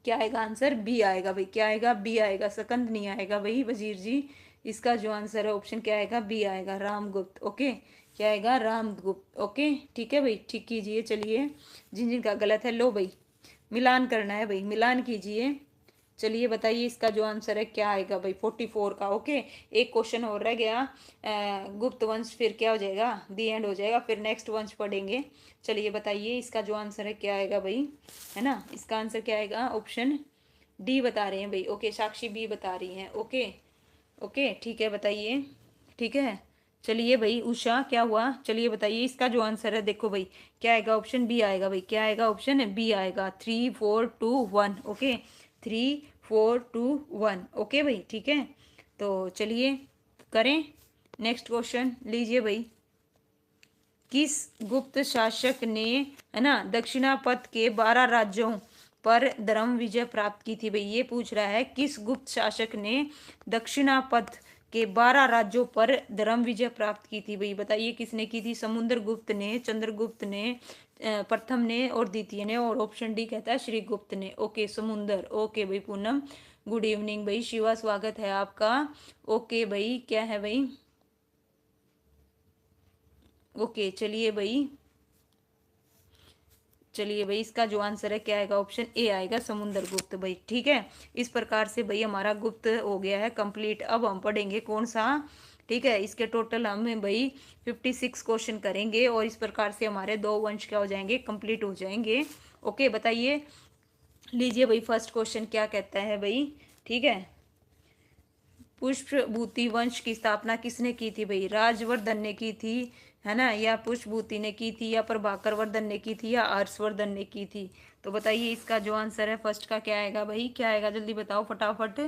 क्या आएगा आंसर, बी आएगा भाई। क्या आएगा, बी आएगा, सकंद नहीं आएगा भाई वजीर जी। इसका जो आंसर है ऑप्शन क्या आएगा, बी आएगा, रामगुप्त। ओके, क्या आएगा, रामगुप्त। ओके, ठीक है भाई, ठीक कीजिए। चलिए, जिन जिन का गलत है, लो भाई मिलान करना है भाई, मिलान कीजिए। चलिए बताइए इसका जो आंसर है क्या आएगा भाई, 44 का। ओके, एक क्वेश्चन और रह गया। गुप्त वंश फिर क्या हो जाएगा, दी एंड हो जाएगा, फिर नेक्स्ट वंश पढ़ेंगे। चलिए बताइए इसका जो आंसर है क्या आएगा भाई, है ना। इसका आंसर क्या आएगा, ऑप्शन डी बता रहे हैं भाई। ओके, साक्षी बी बता रही हैं। ओके, ओके, ठीक है, बताइए। ठीक है, चलिए भाई उषा, क्या हुआ, चलिए बताइए इसका जो आंसर है, देखो भाई क्या आएगा, ऑप्शन बी आएगा भाई। क्या आएगा, ऑप्शन बी आएगा। 3 4 2 1। ओके, 3 4 2 1। ओके भाई, ठीक है। तो चलिए करें नेक्स्ट क्वेश्चन। लीजिए भाई, किस गुप्त शासक ने, है ना, दक्षिणापथ के 12 राज्यों पर धर्म विजय प्राप्त की थी भाई। ये पूछ रहा है किस गुप्त शासक ने दक्षिणापथ के 12 राज्यों पर धर्म विजय प्राप्त की थी भाई, बताइए किसने की थी। समुद्रगुप्त ने, चंद्रगुप्त ने, प्रथम ने और द्वितीय ने, और ऑप्शन डी कहता है श्रीगुप्त ने। ओके, समुंदर। ओके भाई, पूनम गुड इवनिंग भाई, शिवा स्वागत है आपका। ओके भाई, क्या है भाई, ओके, चलिए भाई, चलिए भाई इसका जो आंसर है क्या आएगा, ऑप्शन ए आएगा, समुद्रगुप्त भाई। ठीक है, इस प्रकार से भाई हमारा गुप्त हो गया है कंप्लीट। अब हम पढ़ेंगे कौन सा, ठीक है, इसके टोटल हम भाई 56 क्वेश्चन करेंगे, और इस प्रकार से हमारे 2 वंश क्या हो जाएंगे, कंप्लीट हो जाएंगे। ओके, बताइए। लीजिए भाई फर्स्ट क्वेश्चन क्या कहता है भाई, ठीक है। पुष्पभूति वंश की स्थापना किसने की थी भाई, राजवर्धन ने की थी, है ना, या पुष्पभूति ने की थी, या प्रभाकर वर्धन ने की थी, या हर्षवर्धन ने की थी। तो बताइए इसका जो आंसर है फर्स्ट का क्या आएगा भाई, क्या आएगा, जल्दी बताओ फटाफट।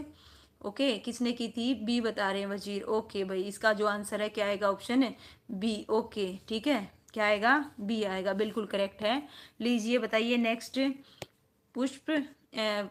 ओके, किसने की थी, बी बता रहे हैं वजीर। ओके भाई, इसका जो आंसर है क्या आएगा, ऑप्शन है बी। ओके, ठीक है, क्या आएगा, बी आएगा, बिल्कुल करेक्ट है। लीजिए बताइए नेक्स्ट, पुष्प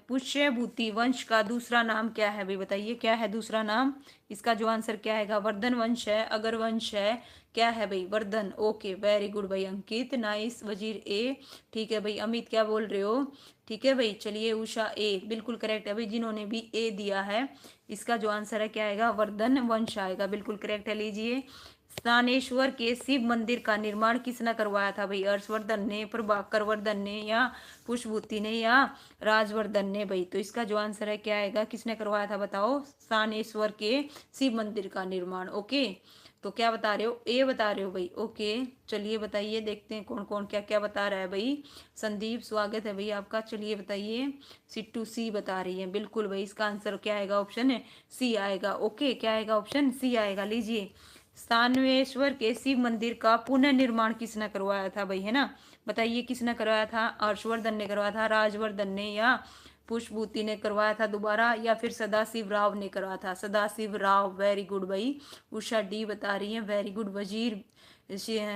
पुष्यभूति वंश का दूसरा नाम क्या है भाई, बताइए क्या है दूसरा नाम। इसका जो आंसर क्या आएगा, वर्धन वंश है, अगर वंश है, क्या है भाई, वर्धन। ओके, वेरी गुड भाई, अंकित नाइस, वजीर ए। ठीक है भाई, अमित क्या बोल रहे हो, ठीक है भाई। चलिए उषा ए, बिल्कुल करेक्ट है भाई, जिन्होंने भी ए दिया है। इसका जो आंसर है क्या आएगा, वर्धन वंश आएगा, बिल्कुल करेक्ट है। लीजिए, स्नानेश्वर के शिव मंदिर का निर्माण किसने करवाया था भाई, हर्षवर्धन ने, प्रभाकर वर्धन ने, या पुष्पभूति ने, या राजवर्धन ने भाई। तो इसका जो आंसर है क्या आएगा, किसने करवाया था बताओ, स्नानेश्वर के शिव मंदिर का निर्माण। ओके, तो क्या बता रहे हो, ए बता रहे हो भाई। ओके चलिए बताइए, देखते हैं कौन कौन क्या क्या बता रहा है भाई। संदीप स्वागत है भाई आपका, चलिए बताइए। सिट्टू सी बता रही है, बिल्कुल भाई इसका आंसर क्या आएगा, ऑप्शन है सी आएगा। ओके क्या आएगा, ऑप्शन सी आएगा। लीजिए, स्थानेश्वर के शिव मंदिर का पुनर्निर्माण किसने करवाया था भाई, है ना। बताइए किसने करवाया था, हर्षवर्धन ने करवाया था, राजवर्धन ने, या पुष्पभूति ने करवाया था दोबारा, या फिर सदाशिव राव ने करवाया था। सदाशिव राव, वेरी गुड भाई। उषा डी बता रही है, वेरी गुड। वजीर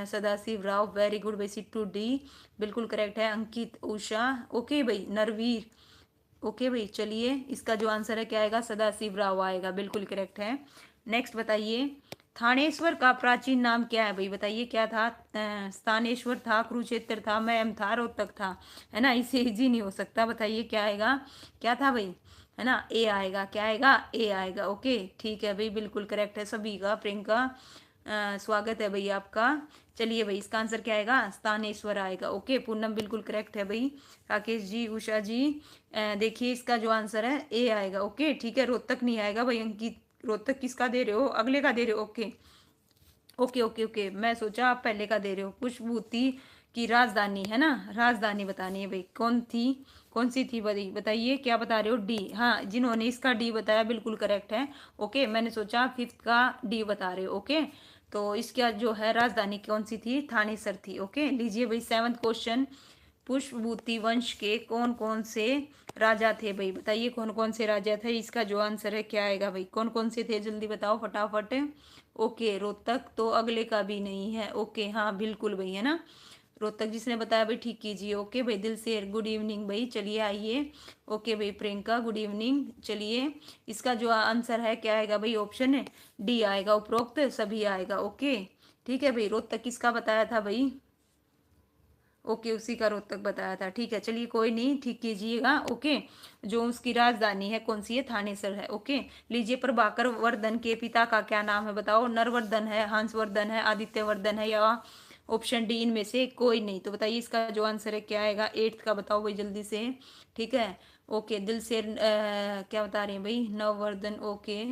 सदाशिव राव, वेरी गुड भाई। सिट्टू डी बिल्कुल करेक्ट है। अंकित, उषा, ओके भाई। नरवीर, ओके भाई। चलिए इसका जो आंसर है क्या आएगा, सदाशिव राव आएगा, बिल्कुल करेक्ट है। नेक्स्ट बताइए, थानेश्वर का प्राचीन नाम क्या है भाई, बताइए क्या था। स्थानेश्वर था, कुरुक्षेत्र था, मैम था, रोहतक था, है ना। इसे इजी नहीं हो सकता, बताइए क्या आएगा, क्या था भाई, है ना। ए आएगा, क्या आएगा, ए आएगा। ओके ठीक है भाई, बिल्कुल करेक्ट है सभी का। प्रियंका स्वागत है भाई आपका। चलिए भाई इसका आंसर क्या आएगा, स्थानेश्वर आएगा। ओके पूनम बिल्कुल करेक्ट है भाई। राकेश जी, उषा जी, देखिए इसका जो आंसर है ए आएगा। ओके ठीक है, रोहतक नहीं आएगा भाई। अंकित, रोहतक किसका दे रहे हो, अगले का दे रहे हो। ओके ओके ओके ओके, मैं सोचा आप पहले का दे रहे हो। पुष्पभूति की राजधानी, है ना, राजधानी बतानी है भाई, कौन थी, कौन सी थी भाई, बताइए क्या बता रहे हो। डी, हाँ जिन्होंने इसका डी बताया बिल्कुल करेक्ट है। ओके मैंने सोचा फिफ्थ का डी बता रहे हो। ओके तो इसका जो है राजधानी कौन सी थी, थानेसर थी। ओके लीजिए भाई सेवंथ क्वेश्चन, पुष्पभूति वंश के कौन कौन से राजा थे भाई, बताइए कौन कौन से राजा थे। इसका जो आंसर है क्या आएगा भाई, कौन कौन से थे, जल्दी बताओ फटाफट। ओके रोहतक तो अगले का भी नहीं है। ओके हाँ बिल्कुल भाई, है ना। रोहतक जिसने बताया भाई ठीक कीजिए। ओके भाई दिल से गुड इवनिंग भाई, चलिए आइए। ओके भाई प्रियंका गुड इवनिंग। चलिए इसका जो आंसर है क्या आएगा भाई, ऑप्शन है डी आएगा, उपरोक्त सभी आएगा। ओके ठीक है भाई, रोहतक किसका बताया था भाई, ओके उसी का रोहतक बताया था। ठीक है चलिए कोई नहीं, ठीक कीजिएगा। ओके जो उसकी राजधानी है कौन सी है, थानेसर है। ओके लीजिए, प्रभाकर वर्धन के पिता का क्या नाम है, बताओ। नरवर्धन है, हंसवर्धन है, आदित्यवर्धन है, या ऑप्शन डी इनमें से कोई नहीं। तो बताइए इसका जो आंसर है क्या आएगा, एट्थ का बताओ भाई जल्दी से। ठीक है ओके दिल से क्या बता रहे हैं भाई, नववर्धन। ओके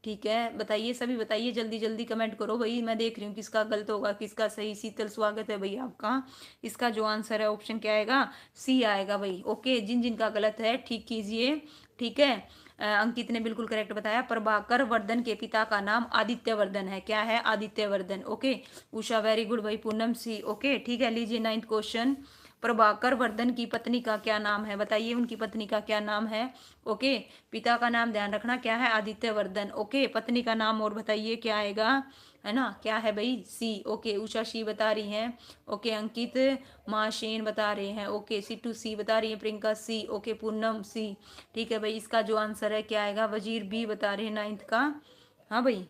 ठीक है बताइए, सभी बताइए जल्दी जल्दी कमेंट करो भाई, मैं देख रही हूँ किसका गलत होगा किसका सही। शीतल स्वागत है भाई आपका। इसका जो आंसर है ऑप्शन क्या आएगा, सी आएगा भाई। ओके जिन जिन का गलत है ठीक कीजिए। ठीक है अंकित ने बिल्कुल करेक्ट बताया, प्रभाकर वर्धन के पिता का नाम आदित्य वर्धन है, क्या है, Aditya Vardhan. Okay Usha very good भाई, पूनम सी। ओके ठीक है लीजिए नाइन्थ क्वेश्चन, प्रभाकर वर्धन की पत्नी का क्या नाम है, बताइए उनकी पत्नी का क्या नाम है। ओके पिता का नाम ध्यान रखना क्या है, आदित्य वर्धन। ओके पत्नी का नाम और बताइए क्या आएगा, है ना, क्या है भाई, सी। ओके उषा सी बता रही हैं। ओके अंकित माशेन बता रहे हैं। ओके सिट्टू सी बता रही है, प्रियंका सी। ओके पूनम सी। ठीक है भाई इसका जो आंसर है क्या आएगा, वजीर बी बता रहे हैं नाइन्थ का। हाँ भाई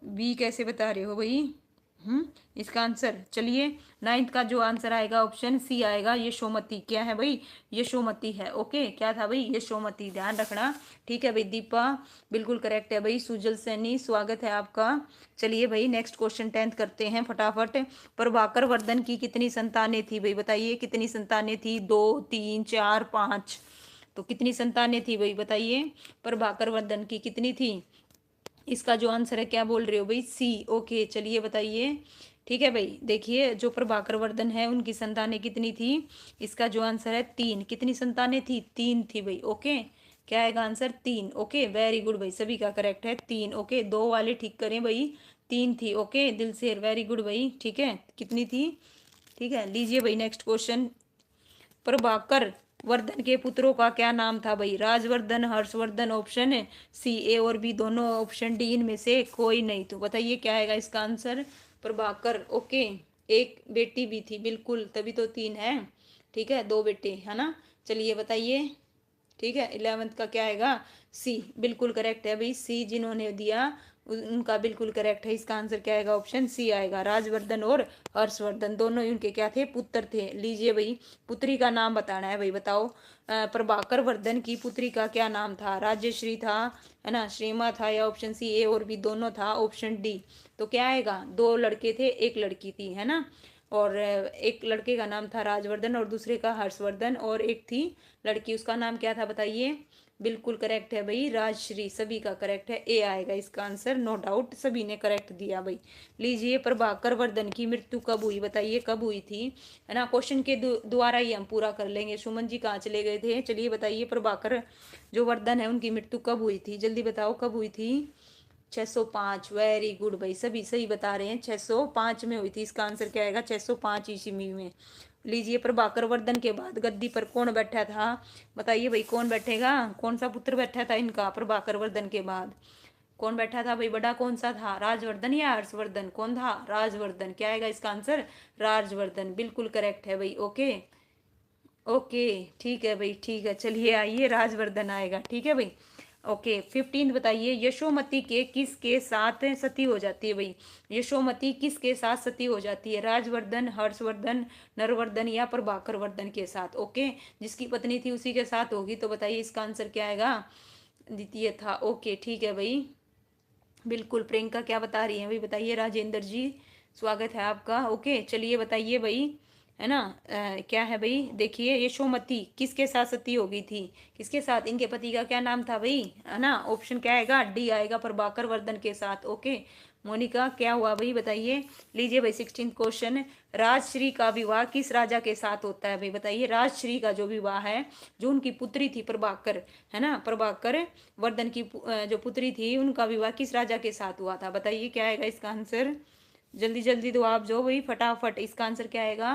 बी कैसे बता रहे हो भाई, इसका आंसर चलिए नाइन्थ का जो आंसर आएगा ऑप्शन सी आएगा, यशोमती। क्या है भाई, यशोमती है। ओके क्या था भाई, यशोमती, ध्यान रखना। ठीक है भाई दीपा बिल्कुल करेक्ट है भाई। सुजल सैनी स्वागत है आपका। चलिए भाई नेक्स्ट क्वेश्चन टेंथ करते हैं फटाफट। प्रभाकर वर्धन की कितनी संतानें थी भाई, बताइए कितनी संतानें थी, 2 3 4 5, तो कितनी संतानें थी भाई बताइए, प्रभाकर वर्धन की कितनी थी। इसका जो आंसर है क्या बोल रहे हो भाई, सी। ओके चलिए बताइए। ठीक है भाई देखिए जो प्रभाकर वर्धन है उनकी संतानें कितनी थी, इसका जो आंसर है 3, कितनी संतानें थी, 3 थी भाई। ओके क्या आएगा आंसर, 3। ओके वेरी गुड भाई, सभी का करेक्ट है 3। ओके 2 वाले ठीक करें भाई, 3 थी। ओके दिल से वेरी गुड भाई। ठीक है कितनी थी, ठीक है लीजिए भाई नेक्स्ट क्वेश्चन, प्रभाकर वर्धन के पुत्रों का क्या नाम था भाई, राजवर्धन, हर्षवर्धन, ऑप्शन है सी। ए और बी दोनों ऑप्शन डी इनमें से कोई नहीं, तो बताइए क्या आएगा इसका आंसर, प्रभाकर। ओके एक बेटी भी थी, बिल्कुल तभी तो 3 है। ठीक है 2 बेटे है ना। चलिए बताइए। ठीक है 11th का क्या आएगा, सी बिल्कुल करेक्ट है भाई। सी जिन्होंने दिया उनका बिल्कुल करेक्ट है, इसका आंसर क्या आएगा, ऑप्शन सी आएगा। राजवर्धन और हर्षवर्धन दोनों ही उनके क्या थे, पुत्र थे। लीजिए भाई पुत्री का नाम बताना है भाई, बताओ। प्रभाकर वर्धन की पुत्री का क्या नाम था, राजश्री था, है ना, श्रीमा था, या ऑप्शन सी ए और बी दोनों था, ऑप्शन डी। तो क्या आएगा, 2 लड़के थे 1 लड़की थी, है ना। और एक लड़के का नाम था राजवर्धन और दूसरे का हर्षवर्धन, और एक थी लड़की, उसका नाम क्या था बताइए। बिल्कुल करेक्ट है भाई, राजश्री, सभी का करेक्ट है, ए आएगा इसका आंसर, नो डाउट, सभी ने करेक्ट दिया भाई। लीजिए, प्रभाकर वर्धन की मृत्यु कब हुई बताइए, कब हुई थी, है ना। क्वेश्चन के द्वारा ही हम पूरा कर लेंगे। सुमन जी कहाँ चले गए थे, चलिए बताइए, प्रभाकर जो वर्धन है उनकी मृत्यु कब हुई थी, जल्दी बताओ कब हुई थी। 605, वेरी गुड भाई, सभी सही बता रहे हैं, 605 में हुई थी, इसका आंसर क्या आएगा, 605 ईस्वी में। लीजिए, प्रभाकर वर्धन के बाद गद्दी पर कौन बैठा था बताइए भाई, कौन बैठेगा, कौन सा पुत्र बैठा था इनका, प्रभाकर वर्धन के बाद कौन बैठा था भाई, बड़ा कौन सा था, राजवर्धन या हर्षवर्धन, कौन था, राजवर्धन, क्या आएगा इसका आंसर, राजवर्धन, बिल्कुल करेक्ट है भाई। ओके ओके, ठीक है भाई, ठीक है, चलिए आइए, राजवर्धन आएगा, ठीक है भाई। ओके, 15 बताइए, यशोमती के किस के साथ सती हो जाती है भाई, यशोमती किस के साथ सती हो जाती है, राजवर्धन, हर्षवर्धन, नरवर्धन या प्रभाकर वर्धन के साथ। ओके, जिसकी पत्नी थी उसी के साथ होगी, तो बताइए इसका आंसर क्या आएगा, द्वितीय था। ओके, ठीक है भाई, बिल्कुल। प्रियंका क्या बता रही है भाई, बताइए, राजेंद्र जी स्वागत है आपका। ओके, चलिए बताइए भाई, है ना। क्या है भाई, देखिए, यशोमती किसके साथ सती हो गई थी, किसके साथ, इनके पति का क्या नाम था भाई, है ना। ऑप्शन क्या आएगा, डी आएगा, प्रभाकर वर्धन के साथ। ओके, मोनिका क्या हुआ भाई बताइए। लीजिए भाई, 16 क्वेश्चन, राजश्री का विवाह किस राजा के साथ होता है भाई, बताइए, राजश्री का जो विवाह है, जो उनकी पुत्री थी प्रभाकर, है ना, प्रभाकर वर्धन की जो पुत्री थी, उनका विवाह किस राजा के साथ हुआ था, बताइए क्या आएगा इसका आंसर। जल्दी जल्दी दो आप जो भाई, फटाफट, इसका आंसर क्या आएगा,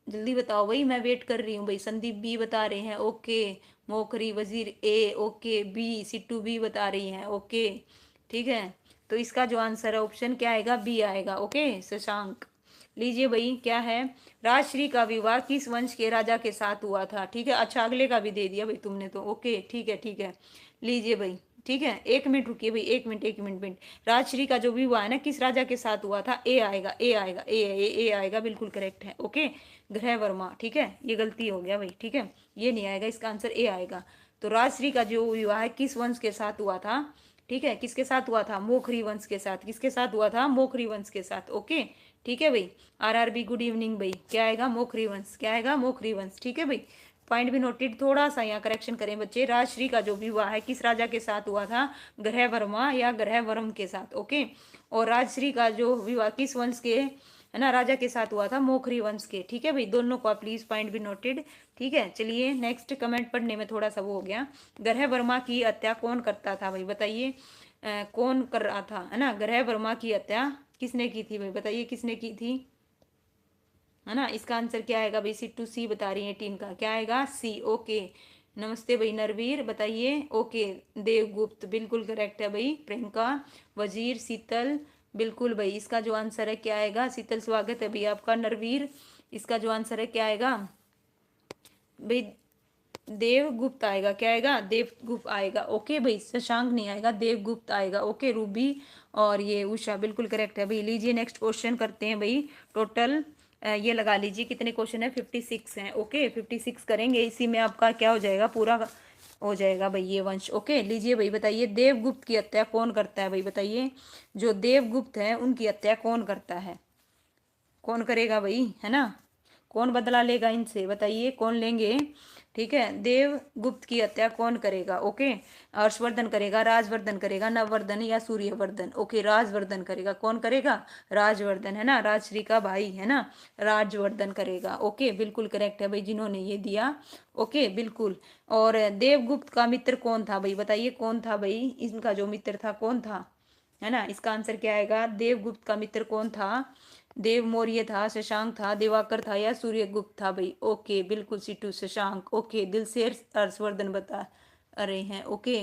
जल्दी बताओ भाई, मैं वेट कर रही हूँ भाई। संदीप बी बता रहे हैं, ओके। मोखरी वजीर ए, ओके। बी, सिट्टू बी बता रही हैं, ओके, ठीक है। तो इसका जो आंसर है ऑप्शन क्या आएगा, बी आएगा। ओके, शशांक। लीजिए भाई, क्या है, राजश्री का विवाह किस वंश के राजा के साथ हुआ था, ठीक है। अच्छा, अगले का भी दे दिया भाई तुमने तो, ओके, ठीक है, ठीक है। लीजिए भाई, ठीक है, 1 मिनट रुकिए भाई, 1 मिनट, 1 मिनट। राजश्री का जो विवाह है ना, किस राजा के साथ हुआ था, ए आएगा, ए आएगा, ए आएगा, बिल्कुल करेक्ट है। ओके, ग्रह वर्मा, ठीक है, ये गलती हो गया भाई, ठीक है, ये नहीं आएगा, इसका आंसर ए आएगा। तो राजश्री का जो विवाह किस वंश के साथ हुआ था, ठीक है, किसके साथ हुआ था, मोखरी वंश के साथ, किसके साथ हुआ था, मोखरी वंश के साथ। ओके, ठीक है भाई। आरआरबी गुड इवनिंग भाई, क्या आएगा, मोखरी वंश, क्या आएगा, मोखरी वंश, ठीक है भाई। पॉइंट भी नोटेड, थोड़ा सा यहाँ करेक्शन करें बच्चे, राजश्री का जो विवाह है किस राजा के साथ हुआ था, ग्रह वर्मा या ग्रह वर्म के साथ। ओके, और राजश्री का जो विवाह किस वंश के, है ना, राजा के साथ हुआ था, मोखरी वंश के, ठीक है भाई। दोनों को प्लीज पॉइंट भी नोटेड, ठीक है। चलिए नेक्स्ट, कमेंट पढ़ने में थोड़ा सा वो हो गया। ग्रह वर्मा की हत्या कौन करता था भाई, बताइए, कौन कर रहा था, है ना। ग्रह वर्मा की हत्या किसने की थी भाई, बताइए किसने की थी, है ना। इसका आंसर क्या आएगा भाई, सी टू सी बता रही है टीम का, क्या आएगा, सी। ओके, नमस्ते भाई नरवीर, बताइए। ओके, देवगुप्त, बिल्कुल करेक्ट है भाई। प्रियंका, वजीर, शीतल, बिल्कुल भाई, इसका जो आंसर है क्या आएगा, शीतल स्वागत है भाई आपका। नरवीर, इसका जो आंसर है क्या आएगा भाई, देवगुप्त आएगा, क्या आएगा, देवगुप्त आएगा। ओके भाई, शशांक नहीं आएगा, देवगुप्त आएगा। ओके, रूबी और ये उषा, बिल्कुल करेक्ट है भाई। लीजिए नेक्स्ट क्वेश्चन करते हैं भाई। टोटल ये लगा लीजिए कितने क्वेश्चन है, 56 हैं। ओके, 56 करेंगे, इसी में आपका क्या हो जाएगा, पूरा हो जाएगा भाई ये वंश। ओके, लीजिए भाई, बताइए, देवगुप्त की हत्या कौन करता है भाई, बताइए, जो देवगुप्त है उनकी हत्या कौन करता है, कौन करेगा भाई, है ना। कौन बदला लेगा इनसे, बताइए, कौन लेंगे, ठीक है। देवगुप्त की हत्या कौन करेगा, ओके। हर्षवर्धन करेगा, राजवर्धन करेगा, नववर्धन या सूर्यवर्धन। ओके, राजवर्धन करेगा, कौन करेगा, राजवर्धन, है ना, राजश्री का भाई, है ना, राजवर्धन करेगा। ओके, बिल्कुल करेक्ट है भाई, जिन्होंने ये दिया। ओके, बिल्कुल। और देवगुप्त का मित्र कौन था भाई, बताइए, कौन था भाई, इनका जो मित्र था कौन था, है ना। इसका आंसर क्या आएगा, देवगुप्त का मित्र कौन था, देव मौर्य था, शशांक था, दिवाकर था या सूर्यगुप्त था भाई। ओके, बिल्कुल सीटू, शशांक। ओके, दिल से हर्षवर्धन बता रहे हैं। ओके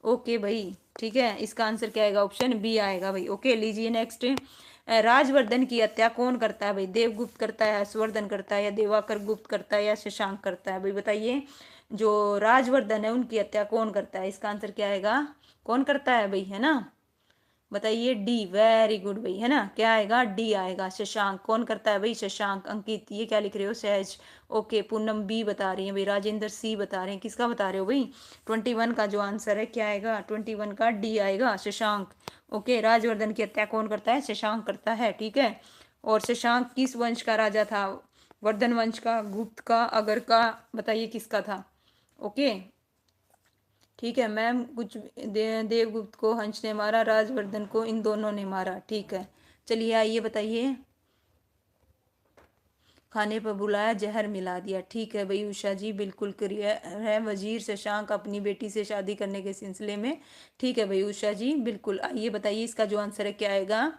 ओके भाई, ठीक है, इसका आंसर क्या आएगा, ऑप्शन बी आएगा भाई। ओके, लीजिए नेक्स्ट, राजवर्धन की हत्या कौन करता है भाई, देवगुप्त करता है, हर्षवर्धन करता है या दिवाकर गुप्त करता है या शशांक करता है भाई, बताइए। जो राजवर्धन है उनकी हत्या कौन करता है, इसका आंसर क्या आएगा, कौन करता है भाई, है ना, बताइए, डी, वेरी गुड भाई, है ना, क्या आएगा, डी आएगा, शशांक। कौन करता है भाई, शशांक। अंकित, ये क्या लिख रहे हो, सहज। ओके, पूनम बी बता रही है भाई, राजेंद्र सी बता रहे हैं, किसका बता रहे हो भाई, 21 का जो आंसर है क्या आएगा, 21 का डी आएगा, शशांक। ओके, राजवर्धन की हत्या कौन करता है, शशांक करता है, ठीक है। और शशांक किस वंश का राजा था? वर्धन वंश का, गुप्त का, अगर का, बताइए किसका था। ओके ठीक है मैम। कुछ देवगुप्त को हंस ने मारा, राजवर्धन को इन दोनों ने मारा। ठीक है चलिए आइए बताइए। खाने पर बुलाया, जहर मिला दिया। ठीक है भाई उषा जी, बिल्कुल क्लियर है। वजीर शशांक अपनी बेटी से शादी करने के सिलसिले में। ठीक है भाई उषा जी, बिल्कुल। आइए बताइए इसका जो आंसर है क्या आएगा।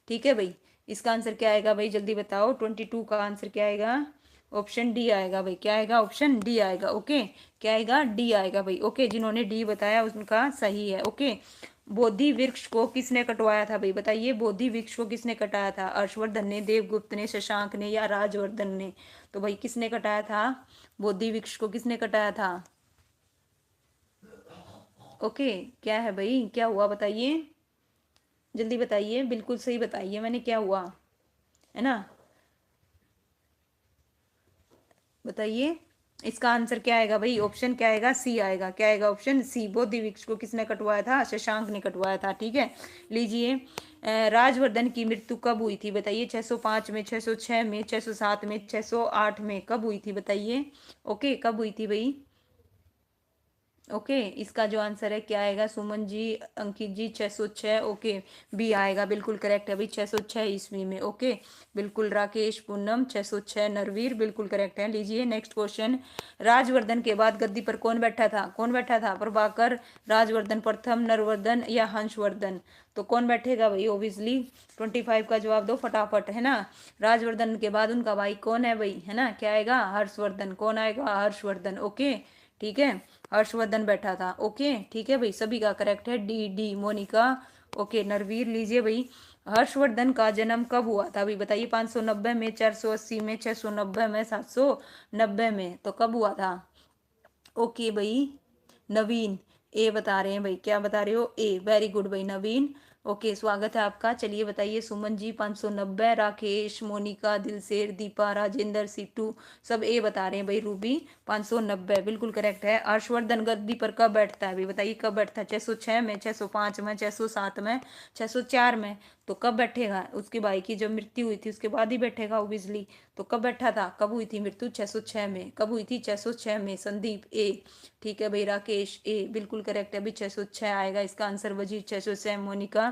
ठीक है भाई, इसका आंसर क्या आएगा भाई, जल्दी बताओ। 22 का आंसर क्या आएगा? ऑप्शन डी आएगा भाई। क्या आएगा? ऑप्शन डी आएगा। ओके क्या आएगा? डी आएगा भाई। ओके जिन्होंने डी बताया उनका सही है। ओके बोधि वृक्ष को किसने कटवाया था भाई, बताइए। बोधि वृक्ष को किसने कटाया था? हर्षवर्धन ने, देवगुप्त ने, शशांक ने या राजवर्धन ने? तो भाई किसने कटाया था? बोधि वृक्ष को किसने कटाया था? ओके क्या है भाई, क्या हुआ बताइए, जल्दी बताइए, बिल्कुल सही बताइए मैंने, क्या हुआ है ना, बताइए। इसका आंसर क्या आएगा भाई? ऑप्शन क्या आएगा? सी आएगा। क्या आएगा? Option C. बोधि वृक्ष को किसने कटवाया था? शशांक ने कटवाया था। ठीक है लीजिए। राजवर्धन की मृत्यु कब हुई थी बताइए। 605 में, 606 में, 607 में, 608 में, कब हुई थी बताइए। ओके कब हुई थी भाई? ओके इसका जो आंसर है क्या आएगा? सुमन जी, अंकित जी, 606। ओके बी आएगा, बिल्कुल करेक्ट है भाई, 606 ईस्वी में। ओके बिल्कुल। राकेश, पूनम, 606। नरवीर बिल्कुल करेक्ट है। लीजिए नेक्स्ट क्वेश्चन। राजवर्धन के बाद गद्दी पर कौन बैठा था? कौन बैठा था? प्रभाकर, राजवर्धन प्रथम, नरवर्धन या हंसवर्धन? तो कौन बैठेगा भाई? ओबियसली 25 का जवाब दो फटाफट, है ना। राजवर्धन के बाद उनका भाई कौन है भाई, है ना, क्या आएगा? हर्षवर्धन। कौन आएगा? हर्षवर्धन। ओके ठीक है हर्षवर्धन बैठा था। ओके ठीक है भाई, सभी का करेक्ट है। D D Monika. Okay Narveer, लीजिए भाई। हर्षवर्धन का जन्म कब हुआ था भाई, बताइए। 590 में, 480 में, 690 में, 790 में? तो कब हुआ था? ओके भाई नवीन, ए बता रहे हैं भाई। क्या बता रहे हो? ए। वेरी गुड भाई नवीन। ओके स्वागत है आपका। चलिए बताइए। सुमन जी 590, राकेश, मोनिका, दिलसेर, दीपा, राजेंद्र, सीटू सब ए बता रहे हैं भाई। रूबी 590 बिल्कुल करेक्ट है। हर्षवर्धन गद्दी पर कब बैठता है भाई, बताइए कब बैठता है? 606 में, 605 में, 607 में, 604 में? तो कब बैठेगा? उसके भाई की जब मृत्यु हुई थी उसके बाद ही बैठेगा ओबियसली। तो कब बैठा था? कब हुई थी मृत्यु? 606 में। कब हुई थी? 606 में। संदीप ए। ठीक है भाई राकेश ए बिल्कुल करेक्ट है भाई, 606 आएगा इसका आंसर। वजीर 606। मोनिका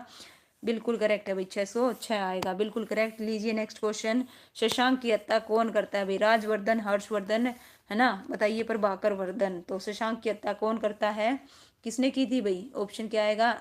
बिल्कुल करेक्ट है भाई, 606 आएगा, बिल्कुल करेक्ट। लीजिए नेक्स्ट क्वेश्चन। शशांक की हत्या कौन करता है भाई? राजवर्धन, हर्षवर्धन, है ना, बताइए। प्रभाकर वर्धन। तो शशांक की हत्या कौन करता है? किसने की थी भाई? ऑप्शन क्या आएगा?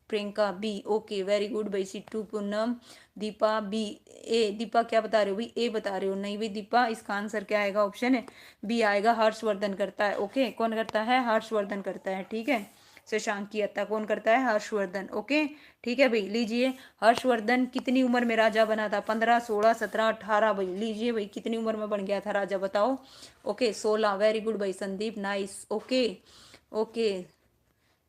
Priyanka B. Okay very good भाई। सिट्टू, पूनम, दीपा बी। ए दीपा क्या बता रहे हो भाई? ए बता रहे हो? नहीं भाई दीपा, इसका आंसर क्या आएगा? ऑप्शन बी आएगा, हर्षवर्धन करता है। ओके कौन करता है? हर्षवर्धन करता है। ठीक है शशांक की हत्या कौन करता है? हर्षवर्धन। ओके ठीक है भाई। लीजिए हर्षवर्धन कितनी उम्र में राजा बना था? 15, 16, 17, 18 भाई। लीजिए भाई कितनी उम्र में बन गया था राजा, बताओ। ओके 16। वेरी गुड भाई संदीप, नाइस। ओके ओके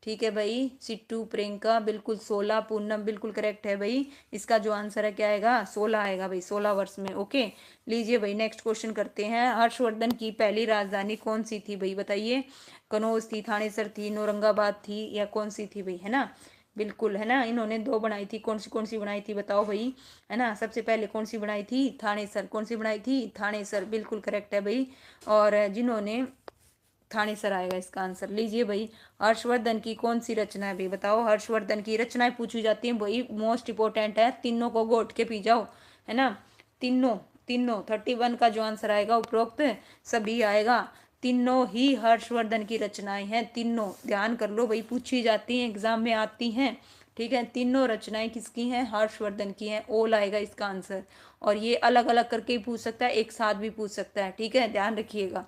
ठीक है भाई। सिट्टू, प्रियंका बिल्कुल 16। पूनम बिल्कुल करेक्ट है भाई। इसका जो आंसर है क्या आएगा? 16 आएगा भाई, 16 वर्ष में। ओके लीजिए भाई नेक्स्ट क्वेश्चन करते हैं। हर्षवर्धन की पहली राजधानी कौन सी थी भाई, बताइए। कनौज थी, थानेसर थी, औरंगाबाद थी या कौन सी थी भाई, है ना। बिल्कुल, है ना, इन्होंने दो बनाई थी। कौन सी बनाई थी बताओ भाई, है ना। सबसे पहले कौन सी बनाई थी? थानेसर। कौन सी बनाई थी? थानेसर बिल्कुल करेक्ट है भाई। और जिन्होंने थानेसर आएगा इसका आंसर। लीजिए भाई हर्षवर्धन की कौन सी रचना है भाई, बताओ। हर्षवर्धन की रचनाएं पूछी जाती हैं भाई, मोस्ट इंपोर्टेंट है। तीनों को गोट के पी जाओ, है ना। तीनों तीनों 31 का जो आंसर आएगा उपरोक्त सभी आएगा। तीनों ही हर्षवर्धन की रचनाएं हैं, तीनों ध्यान कर लो भाई, पूछी जाती हैं, एग्जाम में आती हैं। ठीक है तीनों रचनाएं किसकी हैं? हर्षवर्धन की हैं। ओल आएगा इसका आंसर। और ये अलग अलग करके ही पूछ सकता है, एक साथ भी पूछ सकता है। ठीक है ध्यान रखिएगा।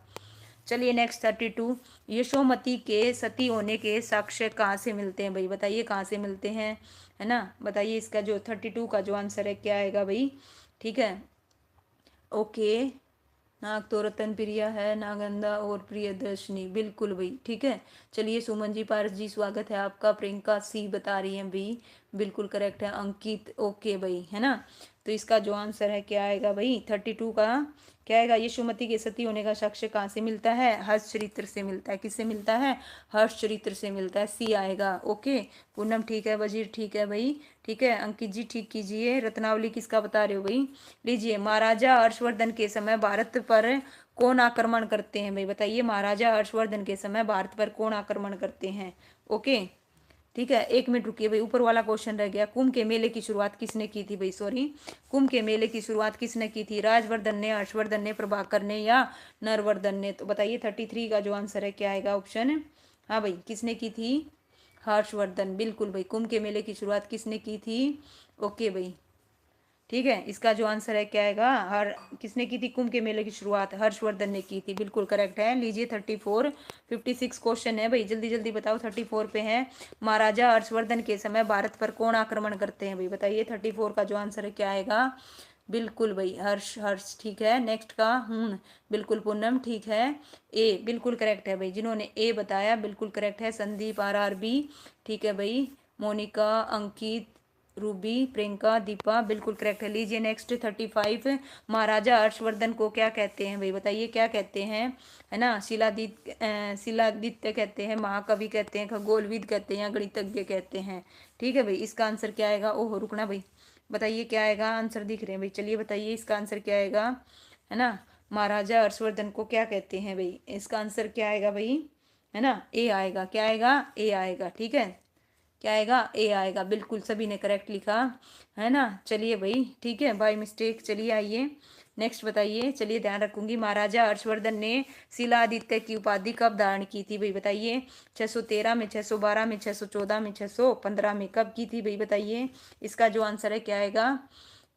चलिए नेक्स्ट 32। यशोमती के सती होने के साक्ष्य कहाँ से मिलते हैं भाई, बताइए कहाँ से मिलते हैं, है ना। बताइए इसका जो 32 का जो आंसर है क्या आएगा भाई। ठीक है ओके। नाग तो रतन प्रिया है, नागंदा और प्रियदर्शनी बिल्कुल भाई। ठीक है चलिए सुमन जी, पारस जी स्वागत है आपका। प्रियंका सी बता रही हैं भाई, बिल्कुल करेक्ट है अंकित, ओके भाई, है ना। तो इसका जो आंसर है क्या आएगा भाई, 32 का क्या आएगा। यशोमती के सती होने का साक्ष्य कहाँ से मिलता है, हर्ष चरित्र से मिलता है। किससे मिलता है, हर्ष चरित्र से मिलता है, सी आएगा। ओके पूनम ठीक है, वजीर ठीक है भाई, ठीक है। अंकित जी ठीक कीजिए। रत्नावली किसका बता रहे हो भाई, लीजिए। महाराजा हर्षवर्धन के समय भारत पर कौन आक्रमण करते हैं भाई, बताइए। महाराजा हर्षवर्धन के समय भारत पर कौन आक्रमण करते हैं। ओके ठीक है, 1 मिनट रुकिए भाई, ऊपर वाला क्वेश्चन रह गया। कुंभ के मेले की शुरुआत किसने की थी भाई, सॉरी। कुंभ के मेले की शुरुआत किसने की थी, राजवर्धन ने, हर्षवर्धन ने, प्रभाकर ने या नरवर्धन ने। तो बताइए 33 का जो आंसर है क्या आएगा ऑप्शन। हाँ भाई किसने की थी, हर्षवर्धन, बिल्कुल भाई। कुंभ के मेले की शुरुआत किसने की थी, ओके भाई ठीक है। इसका जो आंसर है क्या आएगा, हर किसने की थी कुंभ के मेले की शुरुआत, हर्षवर्धन ने की थी, बिल्कुल करेक्ट है। लीजिए 34, 56 क्वेश्चन है भाई, जल्दी जल्दी बताओ। 34 पे है, महाराजा हर्षवर्धन के समय भारत पर कौन आक्रमण करते हैं भाई, बताइए। 34 का जो आंसर है क्या आएगा, बिल्कुल भाई हर्ष, हर्ष ठीक है। नेक्स्ट का बिल्कुल पूनम ठीक है। ए बिल्कुल करेक्ट है भाई, जिन्होंने ए बताया बिल्कुल करेक्ट है। संदीप RRB ठीक है भाई। मोनिका, अंकित, रूबी, प्रियंका, दीपा बिल्कुल करेक्ट है। लीजिए नेक्स्ट 35, महाराजा हर्षवर्धन को क्या कहते हैं भाई, बताइए क्या कहते हैं, है ना। शिलादित्य कहते हैं, महाकवि कहते हैं, खगोलविद कहते हैं या गणितज्ञ कहते हैं। ठीक है भाई, इसका आंसर क्या आएगा। ओहो रुकना भाई, बताइए क्या आएगा, आंसर दिख रहे हैं भाई, चलिए बताइए इसका आंसर क्या आएगा, है ना। महाराजा हर्षवर्धन को क्या कहते हैं भाई, इसका आंसर क्या आएगा भाई, है ना। ए आएगा, क्या आएगा, ए आएगा, ठीक है। क्या आएगा, ए आएगा, बिल्कुल सभी ने करेक्ट लिखा, है ना। चलिए भाई ठीक है, बाय मिस्टेक। चलिए आइए नेक्स्ट बताइए, चलिए ध्यान रखूंगी। महाराजा हर्षवर्धन ने शिलादित्य की उपाधि कब धारण की थी भाई, बताइए। 613 में, 612 में, 614 में, 615 में, कब की थी भाई, बताइए। इसका जो आंसर है क्या आएगा,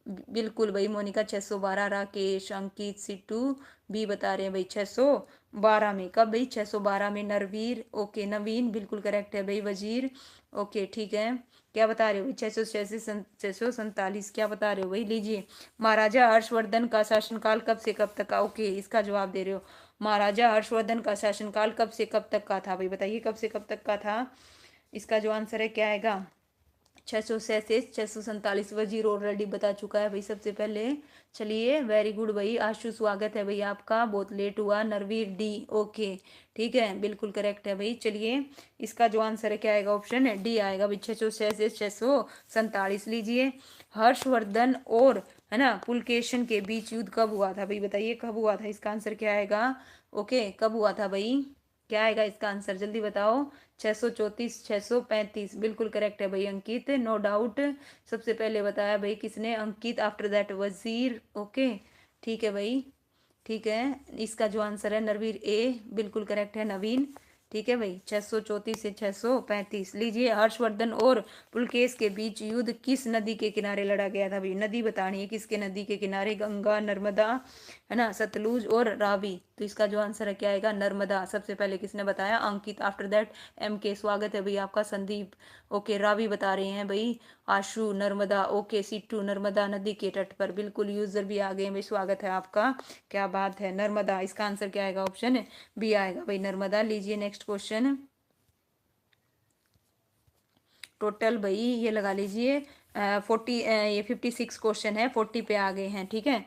बिल्कुल भाई मोनिका 612, राकेश, अंकित, सिट्टू भी बता रहे हैं भाई 612 में। कब भाई, 612 में। नरवीर ओके, नवीन बिल्कुल करेक्ट है भाई। वजीर ओके ठीक है। क्या बता रहे हो भाई, 647 क्या बता रहे हो भाई, लीजिए। महाराजा हर्षवर्धन का शासनकाल कब से कब तक का, ओके इसका जवाब दे रहे हो। महाराजा हर्षवर्धन का शासनकाल कब से कब तक का था भाई, बताइए कब से कब तक का था। इसका जो आंसर है क्या आएगा, 637, 647। वजीर ऑलरेडी बता चुका है भाई सबसे पहले। चलिए वेरी गुड भाई, आशु स्वागत है भाई आपका, बहुत लेट हुआ। नरवीर डी ओके ठीक है, बिल्कुल करेक्ट है भाई। चलिए इसका जो आंसर है क्या आएगा, ऑप्शन है डी आएगा भाई, 636, 647। लीजिए हर्षवर्धन और, है ना, पुलकेशन के बीच युद्ध कब हुआ था भाई, बताइए कब हुआ था। इसका आंसर क्या आएगा, ओके कब हुआ था भाई, क्या आएगा इसका आंसर, जल्दी बताओ। 634, 635 बिल्कुल करेक्ट है भाई अंकित, नो डाउट। सबसे पहले बताया भाई किसने, अंकित, आफ्टर दैट वजीर ओके ठीक है भाई ठीक है। इसका जो आंसर है नरवीर ए बिल्कुल करेक्ट है। नवीन ठीक है भाई, 634 से 635। लीजिए हर्षवर्धन और पुलकेश के बीच युद्ध किस नदी के किनारे लड़ा गया था भाई, नदी बतानी है, किसके नदी के किनारे, गंगा, नर्मदा, है ना, सतलुज और रावी। तो इसका जो आंसर है क्या आएगा, नर्मदा। सबसे पहले किसने बताया, अंकित, आफ्टर दैट MK। स्वागत है भाई आपका। संदीप ओके, रावी बता रहे हैं भाई। आशु नर्मदा ओके, सिट्टू नर्मदा नदी के तट पर, बिल्कुल यूजर भी आ गए हैं भाई, स्वागत है आपका, क्या बात है। नर्मदा, इसका आंसर क्या आएगा, ऑप्शन बी आएगा भाई नर्मदा। लीजिए नेक्स्ट क्वेश्चन, टोटल भाई ये लगा लीजिए 40, ये 56 क्वेश्चन है, 40 पे आ गए हैं, ठीक है।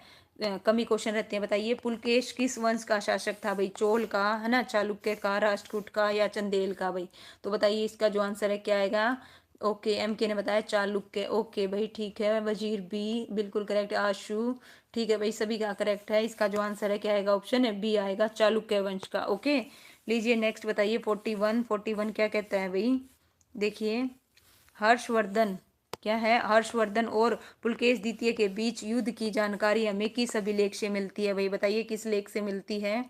कमी क्वेश्चन रहते हैं। बताइए पुलकेश किस वंश का शासक था भाई, चोल का, है ना, चालुक्य का, राष्ट्रकूट का या चंदेल का भाई। तो बताइए इसका जो आंसर है क्या आएगा, ओके MK ने बताया चालुक्य, ओके भाई ठीक है। वजीर बी बिल्कुल करेक्ट। आशु ठीक है भाई, सभी का करेक्ट है। इसका जो आंसर है क्या आएगा, ऑप्शन है बी आएगा, चालुक्य वंश का। ओके लीजिए नेक्स्ट बताइए 41, 41 क्या कहता है भाई, देखिए। हर्षवर्धन क्या है, हर्षवर्धन और पुलकेश द्वितीय के बीच युद्ध की जानकारी हमें किस अभिलेख से मिलती है भाई, बताइए किस लेख से मिलती है।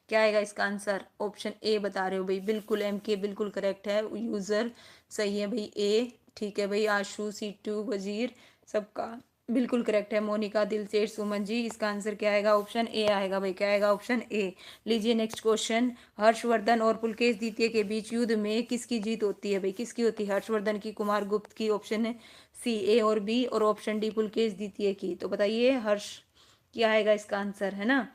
क्या आएगा इसका आंसर, ऑप्शन ए बता रहे हो भाई, बिल्कुल MK बिल्कुल करेक्ट है। यूजर सही है भाई, ए ठीक है भाई। आशु, सीटू, वजीर सबका बिल्कुल करेक्ट है। मोनिका, दिलसेठ, सुमन जी, इसका आंसर क्या आएगा, ऑप्शन ए आएगा भाई, क्या आएगा, ऑप्शन ए। लीजिए नेक्स्ट क्वेश्चन, हर्षवर्धन और पुलकेश द्वितीय के बीच युद्ध में किसकी जीत होती है भाई, किसकी होती है, हर्षवर्धन की, कुमार गुप्त की, ऑप्शन है सी ए और बी, और ऑप्शन डी पुलकेश द्वितीय की। तो बताइए हर्ष क्या आएगा इसका आंसर, है ना।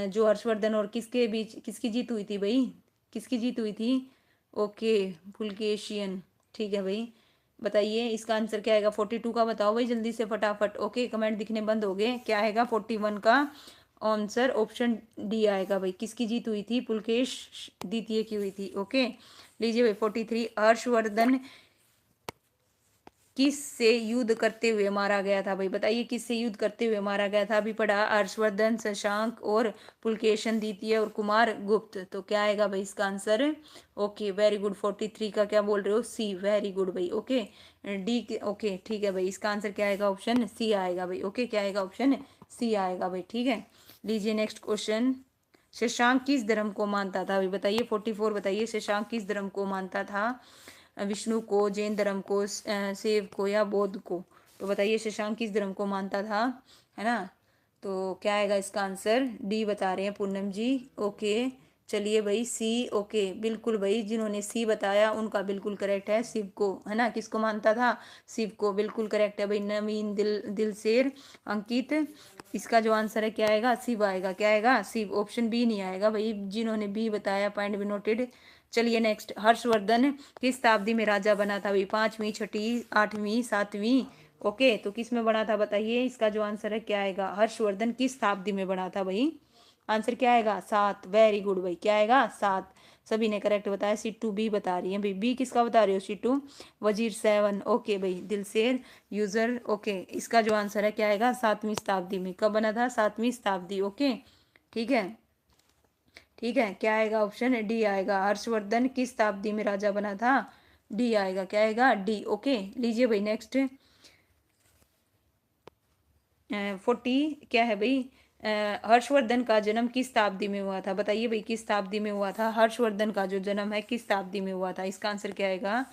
जो हर्षवर्धन और किसके बीच किसकी जीत हुई थी भाई, किसकी जीत हुई थी, ओके पुलकेशियन ठीक है भाई। बताइए इसका आंसर क्या आएगा। 42 का बताओ भाई जल्दी से फटाफट। ओके कमेंट दिखने बंद हो गए। क्या आएगा 41 का आंसर। ऑप्शन डी आएगा भाई। किसकी जीत हुई थी। पुलकेश द्वितीय की हुई थी। ओके लीजिए भाई 43। हर्षवर्धन किस से युद्ध करते हुए मारा गया था भाई। बताइए किस से युद्ध करते हुए मारा गया था। अभी पढ़ा हर्षवर्धन, शशांक और पुलकेशन द्वितीय और कुमार गुप्त। तो क्या आएगा भाई इसका आंसर। Okay very good. 43 का क्या बोल रहे हो। सी। वेरी गुड भाई। Okay D. ओके ठीक है भाई इसका आंसर क्या आएगा। ऑप्शन सी आएगा भाई। ओके क्या आएगा। ऑप्शन सी आएगा भाई। ठीक है लीजिए नेक्स्ट क्वेश्चन। शशांक किस धर्म को मानता था भाई। बताइए 44 बताइए शशांक किस धर्म को मानता था। विष्णु को, जैन धर्म को, शैव को या बौद्ध को। तो बताइए शशांक किस धर्म को मानता था, है ना। तो क्या आएगा इसका आंसर। डी बता रहे हैं पूनम जी। ओके चलिए भाई सी। ओके बिल्कुल भाई जिन्होंने सी बताया उनका बिल्कुल करेक्ट है। शिव को, है ना। किसको मानता था। शिव को। बिल्कुल करेक्ट है भाई। नवीन, दिलशेर, अंकित। इसका जो आंसर है क्या आएगा। शिव आएगा। क्या आएगा शिव। ऑप्शन बी नहीं आएगा भाई। जिन्होंने बी बताया पॉइंट बी नोटेड। चलिए नेक्स्ट। हर्षवर्धन किस शताब्दी में राजा बना था भाई। 5वीं, 6वीं, 8वीं, 7वीं। ओके तो किस में बना था बताइए। इसका जो आंसर है क्या आएगा। हर्षवर्धन किस शताब्दी में बना था भाई। आंसर क्या आएगा। 7। वेरी गुड भाई। क्या आएगा 7। सभी ने करेक्ट बताया। सीटू बी बता रही है भाई। बी किसका बता रही हो सीटू। वजीर 7। ओके भाई दिलशेर यूजर। ओके इसका जो आंसर है क्या आएगा। 7वीं शताब्दी में। कब बना था 7वीं शताब्दी। ओके ठीक है। ठीक है क्या आएगा। ऑप्शन डी आएगा। हर्षवर्धन किस शताब्दी में राजा बना था। डी आएगा। क्या आएगा डी। ओके लीजिए भाई नेक्स्ट। 40 क्या है भाई। हर्षवर्धन का जन्म किस शताब्दी में हुआ था। बताइए भाई किस शताब्दी में हुआ था। हर्षवर्धन का जो जन्म है किस शताब्दी में हुआ था। इसका आंसर क्या आएगा।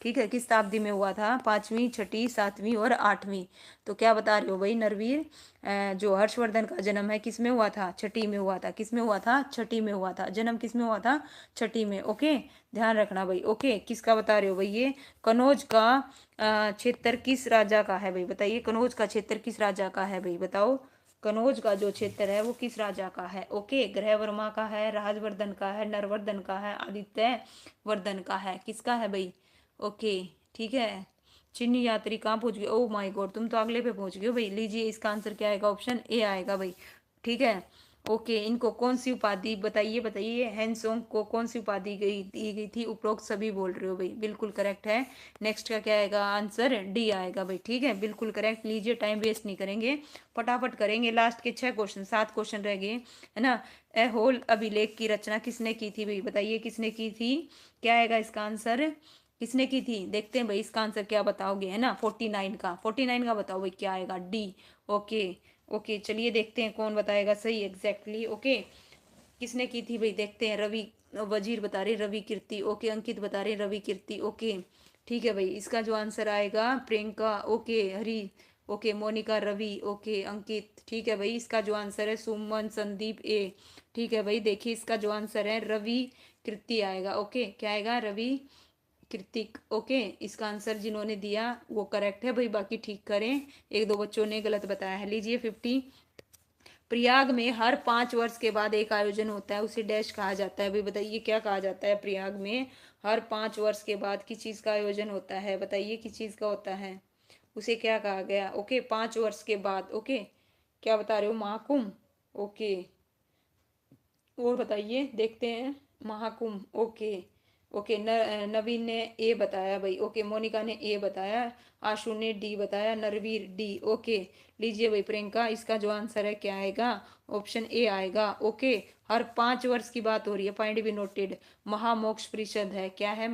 ठीक है किस शताब्दी में हुआ था। 5वीं, 6वीं, 7वीं और 8वीं। तो क्या बता रहे हो भाई नरवीर। जो हर्षवर्धन का जन्म है किस में हुआ था। 6ठी में हुआ था। किस में हुआ था। 6ठी में हुआ था। जन्म किस में हुआ था। 6ठी में। ओके ध्यान रखना भाई। ओके किसका बता रहे हो भाई ये। कनौज का क्षेत्र किस राजा का है भाई। बताइए कनौज का क्षेत्र किस राजा का है भाई। बताओ कनौज का जो क्षेत्र है वो किस राजा का है। ओके ग्रहवर्मा का है, राजवर्धन का है, नरवर्धन का है, आदित्य वर्धन का है। किसका है भाई। ओके ठीक है। चीनी यात्री कहाँ पहुंच गए। ओह माय गॉड तुम तो अगले पे पहुंच गए हो भाई। लीजिए इसका आंसर क्या आएगा। ऑप्शन ए आएगा भाई। ठीक है। ओके इनको कौन सी उपाधि बताइए। बताइए हैंसोंग को कौन सी उपाधि दी गई थी। उपरोक्त सभी बोल रहे हो भाई। बिल्कुल करेक्ट है। नेक्स्ट का क्या आएगा आंसर। डी आएगा भाई। ठीक है बिल्कुल करेक्ट। लीजिए टाइम वेस्ट नहीं करेंगे फटाफट करेंगे। लास्ट के 6 क्वेश्चन, 7 क्वेश्चन रह गए, है ना। ए होल अभिलेख की रचना किसने की थी भाई। बताइए किसने की थी। क्या आएगा इसका आंसर। किसने की थी देखते हैं भाई इसका आंसर क्या बताओगे, है ना। 49 का। 49 का बताओ भाई क्या आएगा। डी। ओके ओके चलिए देखते हैं कौन बताएगा सही एग्जैक्टली। ओके किसने की थी भाई देखते हैं। रवि, वजीर बता रहे रवि कीर्ति। ओके अंकित बता रहे रवि कीर्ति। ओके ठीक है भाई इसका जो आंसर आएगा प्रियंका। ओके हरी। ओके मोनिका, रवि। ओके अंकित। ठीक है भाई इसका जो आंसर है सुमन, संदीप ए। ठीक है भाई देखिए इसका जो आंसर है रवि कीर्ति आएगा। ओके क्या आएगा रवि कृतिक। ओके इसका आंसर जिन्होंने दिया वो करेक्ट है भाई। बाकी ठीक करें, एक दो बच्चों ने गलत बताया है। लीजिए 50। प्रयाग में हर 5 वर्ष के बाद एक आयोजन होता है, उसे डैश कहा जाता है भाई। बताइए क्या कहा जाता है। प्रयाग में हर 5 वर्ष के बाद किस चीज का आयोजन होता है। बताइए किस चीज का होता है, उसे क्या कहा गया। ओके 5 वर्ष के बाद। ओके क्या बता रहे हो महाकुंभ। ओके और बताइए देखते हैं। महाकुंभ। ओके ओके नवीन ने ए बताया भाई। ओके मोनिका ने ए बताया, आशु ने डी बताया, नरवीर डी। ओके लीजिए भाई प्रियंका इसका जो आंसर है क्या आएगा। ऑप्शन ए आएगा। ओके हर 5 वर्ष की बात हो रही है। पॉइंट भी नोटेड। महामोक्ष परिषद है। क्या है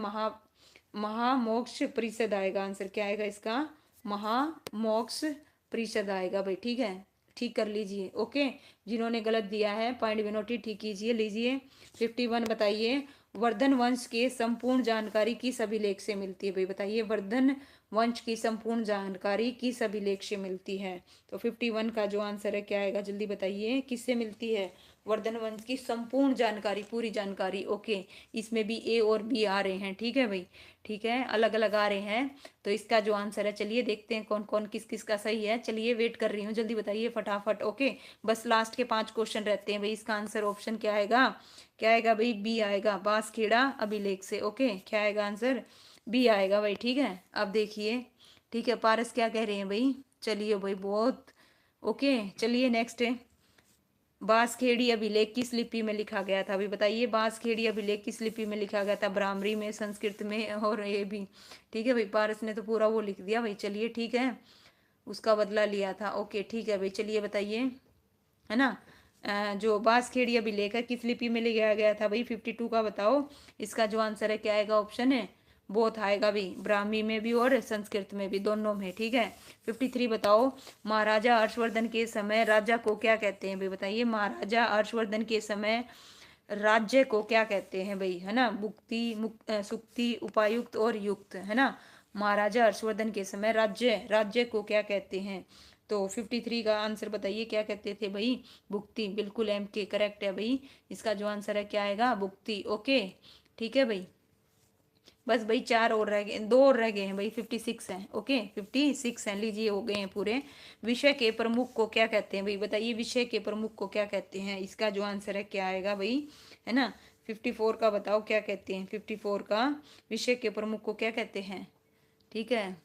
महामोक्ष परिषद आएगा। आंसर क्या आएगा इसका। महामोक्ष परिषद आएगा भाई। ठीक है ठीक कर लीजिए। ओके जिन्होंने गलत दिया है पॉइंट भी नोटेड ठीक कीजिए। लीजिए 51 बताइए। वर्धन वंश के संपूर्ण जानकारी किस अभिलेख से मिलती है भाई। बताइए वर्धन वंश की संपूर्ण जानकारी किस अभिलेख से मिलती है। तो 51 का जो आंसर है क्या आएगा जल्दी बताइए। किससे मिलती है वर्धन वंश की संपूर्ण जानकारी, पूरी जानकारी। ओके इसमें भी ए और बी आ रहे हैं। ठीक है भाई ठीक है अलग अलग आ रहे हैं। तो इसका जो आंसर है चलिए देखते हैं कौन कौन किस किस का सही है। चलिए वेट कर रही हूँ जल्दी बताइए फटाफट। ओके बस लास्ट के 5 क्वेश्चन रहते हैं भाई। इसका आंसर ऑप्शन क्या आएगा। क्या आएगा भाई बी आएगा। बांसखेड़ा अभिलेख से। ओके क्या आएगा आंसर। बी आएगा भाई, ठीक है। अब देखिए, ठीक है, पारस क्या कह रहे हैं भाई, चलिए भाई बहुत ओके। चलिए नेक्स्ट है, बांसखेड़ी अभिलेख किस लिपि में लिखा गया था, अभी बताइए। बांसखेड़ी अभिलेख किस लिपि में लिखा गया था, ब्राह्मणी में, संस्कृत में, और ये भी ठीक है भाई। पारस ने तो पूरा वो लिख दिया भाई, चलिए ठीक है, उसका बदला लिया था। ओके ठीक है भाई, चलिए बताइए, है ना। जो बांसखेड़ी अभिलेख है किस लिपि में लिखा गया था भाई, 52 का बताओ। इसका जो आंसर है क्या आएगा, ऑप्शन है बोथ आएगा भाई, ब्राह्मी में भी और संस्कृत में भी, दोनों में, ठीक है। 53 बताओ, महाराजा हर्षवर्धन के समय राजा को क्या कहते हैं भाई, बताइए। महाराजा हर्षवर्धन के समय राज्य को क्या कहते हैं भाई, है ना। सुक्ति, उपायुक्त और युक्त, है ना। महाराजा हर्षवर्धन के समय राज्य राज्य को क्या कहते हैं। तो 53 का आंसर बताइए, क्या कहते थे भाई, भुक्ति। बिल्कुल एम के करेक्ट है भाई, इसका जो आंसर है क्या आएगा, भुक्ति। ओके ठीक है भाई। बस भाई चार और रह गए, दो और रह गए हैं भाई, 56 हैं। ओके 56 हैं, लीजिए हो गए हैं पूरे। विषय के प्रमुख को क्या कहते हैं भाई, बताइए। विषय के प्रमुख को क्या कहते हैं, इसका जो आंसर है क्या आएगा भाई, है ना। 54 का बताओ क्या कहते हैं, 54 का विषय के प्रमुख को क्या कहते हैं, ठीक है।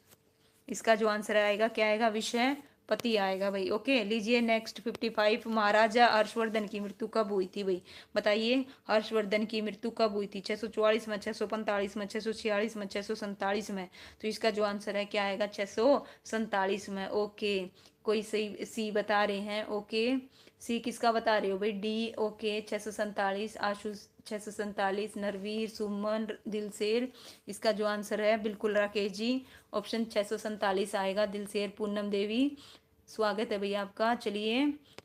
इसका जो आंसर आएगा क्या आएगा, विषय पति आएगा भाई। ओके लीजिए नेक्स्ट 55, महाराजा हर्षवर्धन की मृत्यु कब हुई थी भाई, बताइए। हर्षवर्धन की मृत्यु कब हुई थी, 644 में, 645 में, 646 में, 647 में। तो इसका जो आंसर है क्या आएगा, 647 में। ओके कोई सही सी बता रहे हैं, ओके सी किसका बता रहे हो भाई, डी। ओके 647, आशु 647, नरवीर, सुमन, दिलसेर। इसका जो आंसर है बिल्कुल राकेश जी, ऑप्शन 647 आएगा, दिलसेर, पूनम देवी। स्वागत है भैया आपका, चलिए,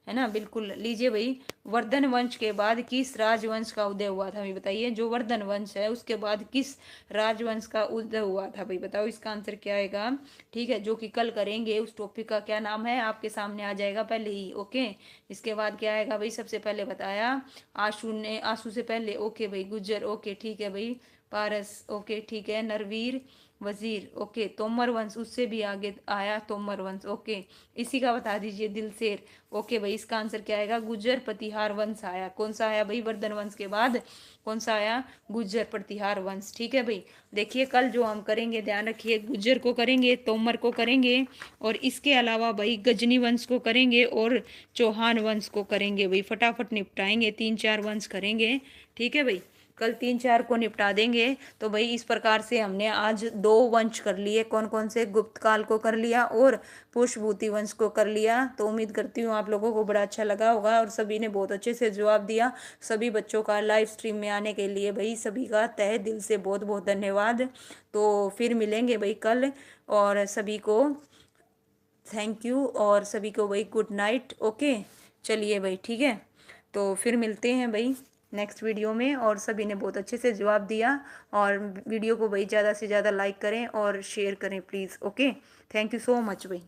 है ना, बिल्कुल। लीजिए भाई, वर्धन वंश के बाद किस राजवंश का उदय हुआ था भाई, बताइए। जो वर्धन वंश है उसके बाद किस राजवंश का उदय हुआ था भाई, बताओ। इसका आंसर क्या आएगा, ठीक है, जो कि कल करेंगे उस टॉपिक का क्या नाम है आपके सामने आ जाएगा पहले ही। ओके इसके बाद क्या आएगा भाई, सबसे पहले बताया आशु ने, आशु से पहले, ओके भाई, गुज्जर। ओके ठीक है भाई, पारस। ओके ठीक है, नरवीर, वजीर। ओके तोमर वंश, उससे भी आगे आया तोमर वंश। ओके इसी का बता दीजिए, दिलसेर। ओके भाई, इसका आंसर क्या आएगा, गुज्जर प्रतिहार वंश आया। कौन सा आया भाई, वर्धन वंश के बाद कौन सा आया, गुज्जर प्रतिहार वंश। ठीक है भाई, देखिए कल जो हम करेंगे, ध्यान रखिए, गुज्जर को करेंगे, तोमर को करेंगे, और इसके अलावा भाई गजनी वंश को करेंगे और चौहान वंश को करेंगे भाई। फटाफट निपटाएंगे, 3-4 वंश करेंगे, ठीक है भाई। कल 3-4 को निपटा देंगे। तो भाई इस प्रकार से हमने आज 2 वंश कर लिए, कौन कौन से, गुप्त काल को कर लिया और पुष्पभूति वंश को कर लिया। तो उम्मीद करती हूँ आप लोगों को बड़ा अच्छा लगा होगा और सभी ने बहुत अच्छे से जवाब दिया। सभी बच्चों का लाइव स्ट्रीम में आने के लिए भाई सभी का तहे दिल से बहुत बहुत धन्यवाद। तो फिर मिलेंगे भाई कल, और सभी को थैंक यू, और सभी को भाई गुड नाइट। ओके चलिए भाई, ठीक है, तो फिर मिलते हैं भाई नेक्स्ट वीडियो में। और सभी ने बहुत अच्छे से जवाब दिया, और वीडियो को भाई ज़्यादा से ज़्यादा लाइक करें और शेयर करें please. Okay thank you so much भाई।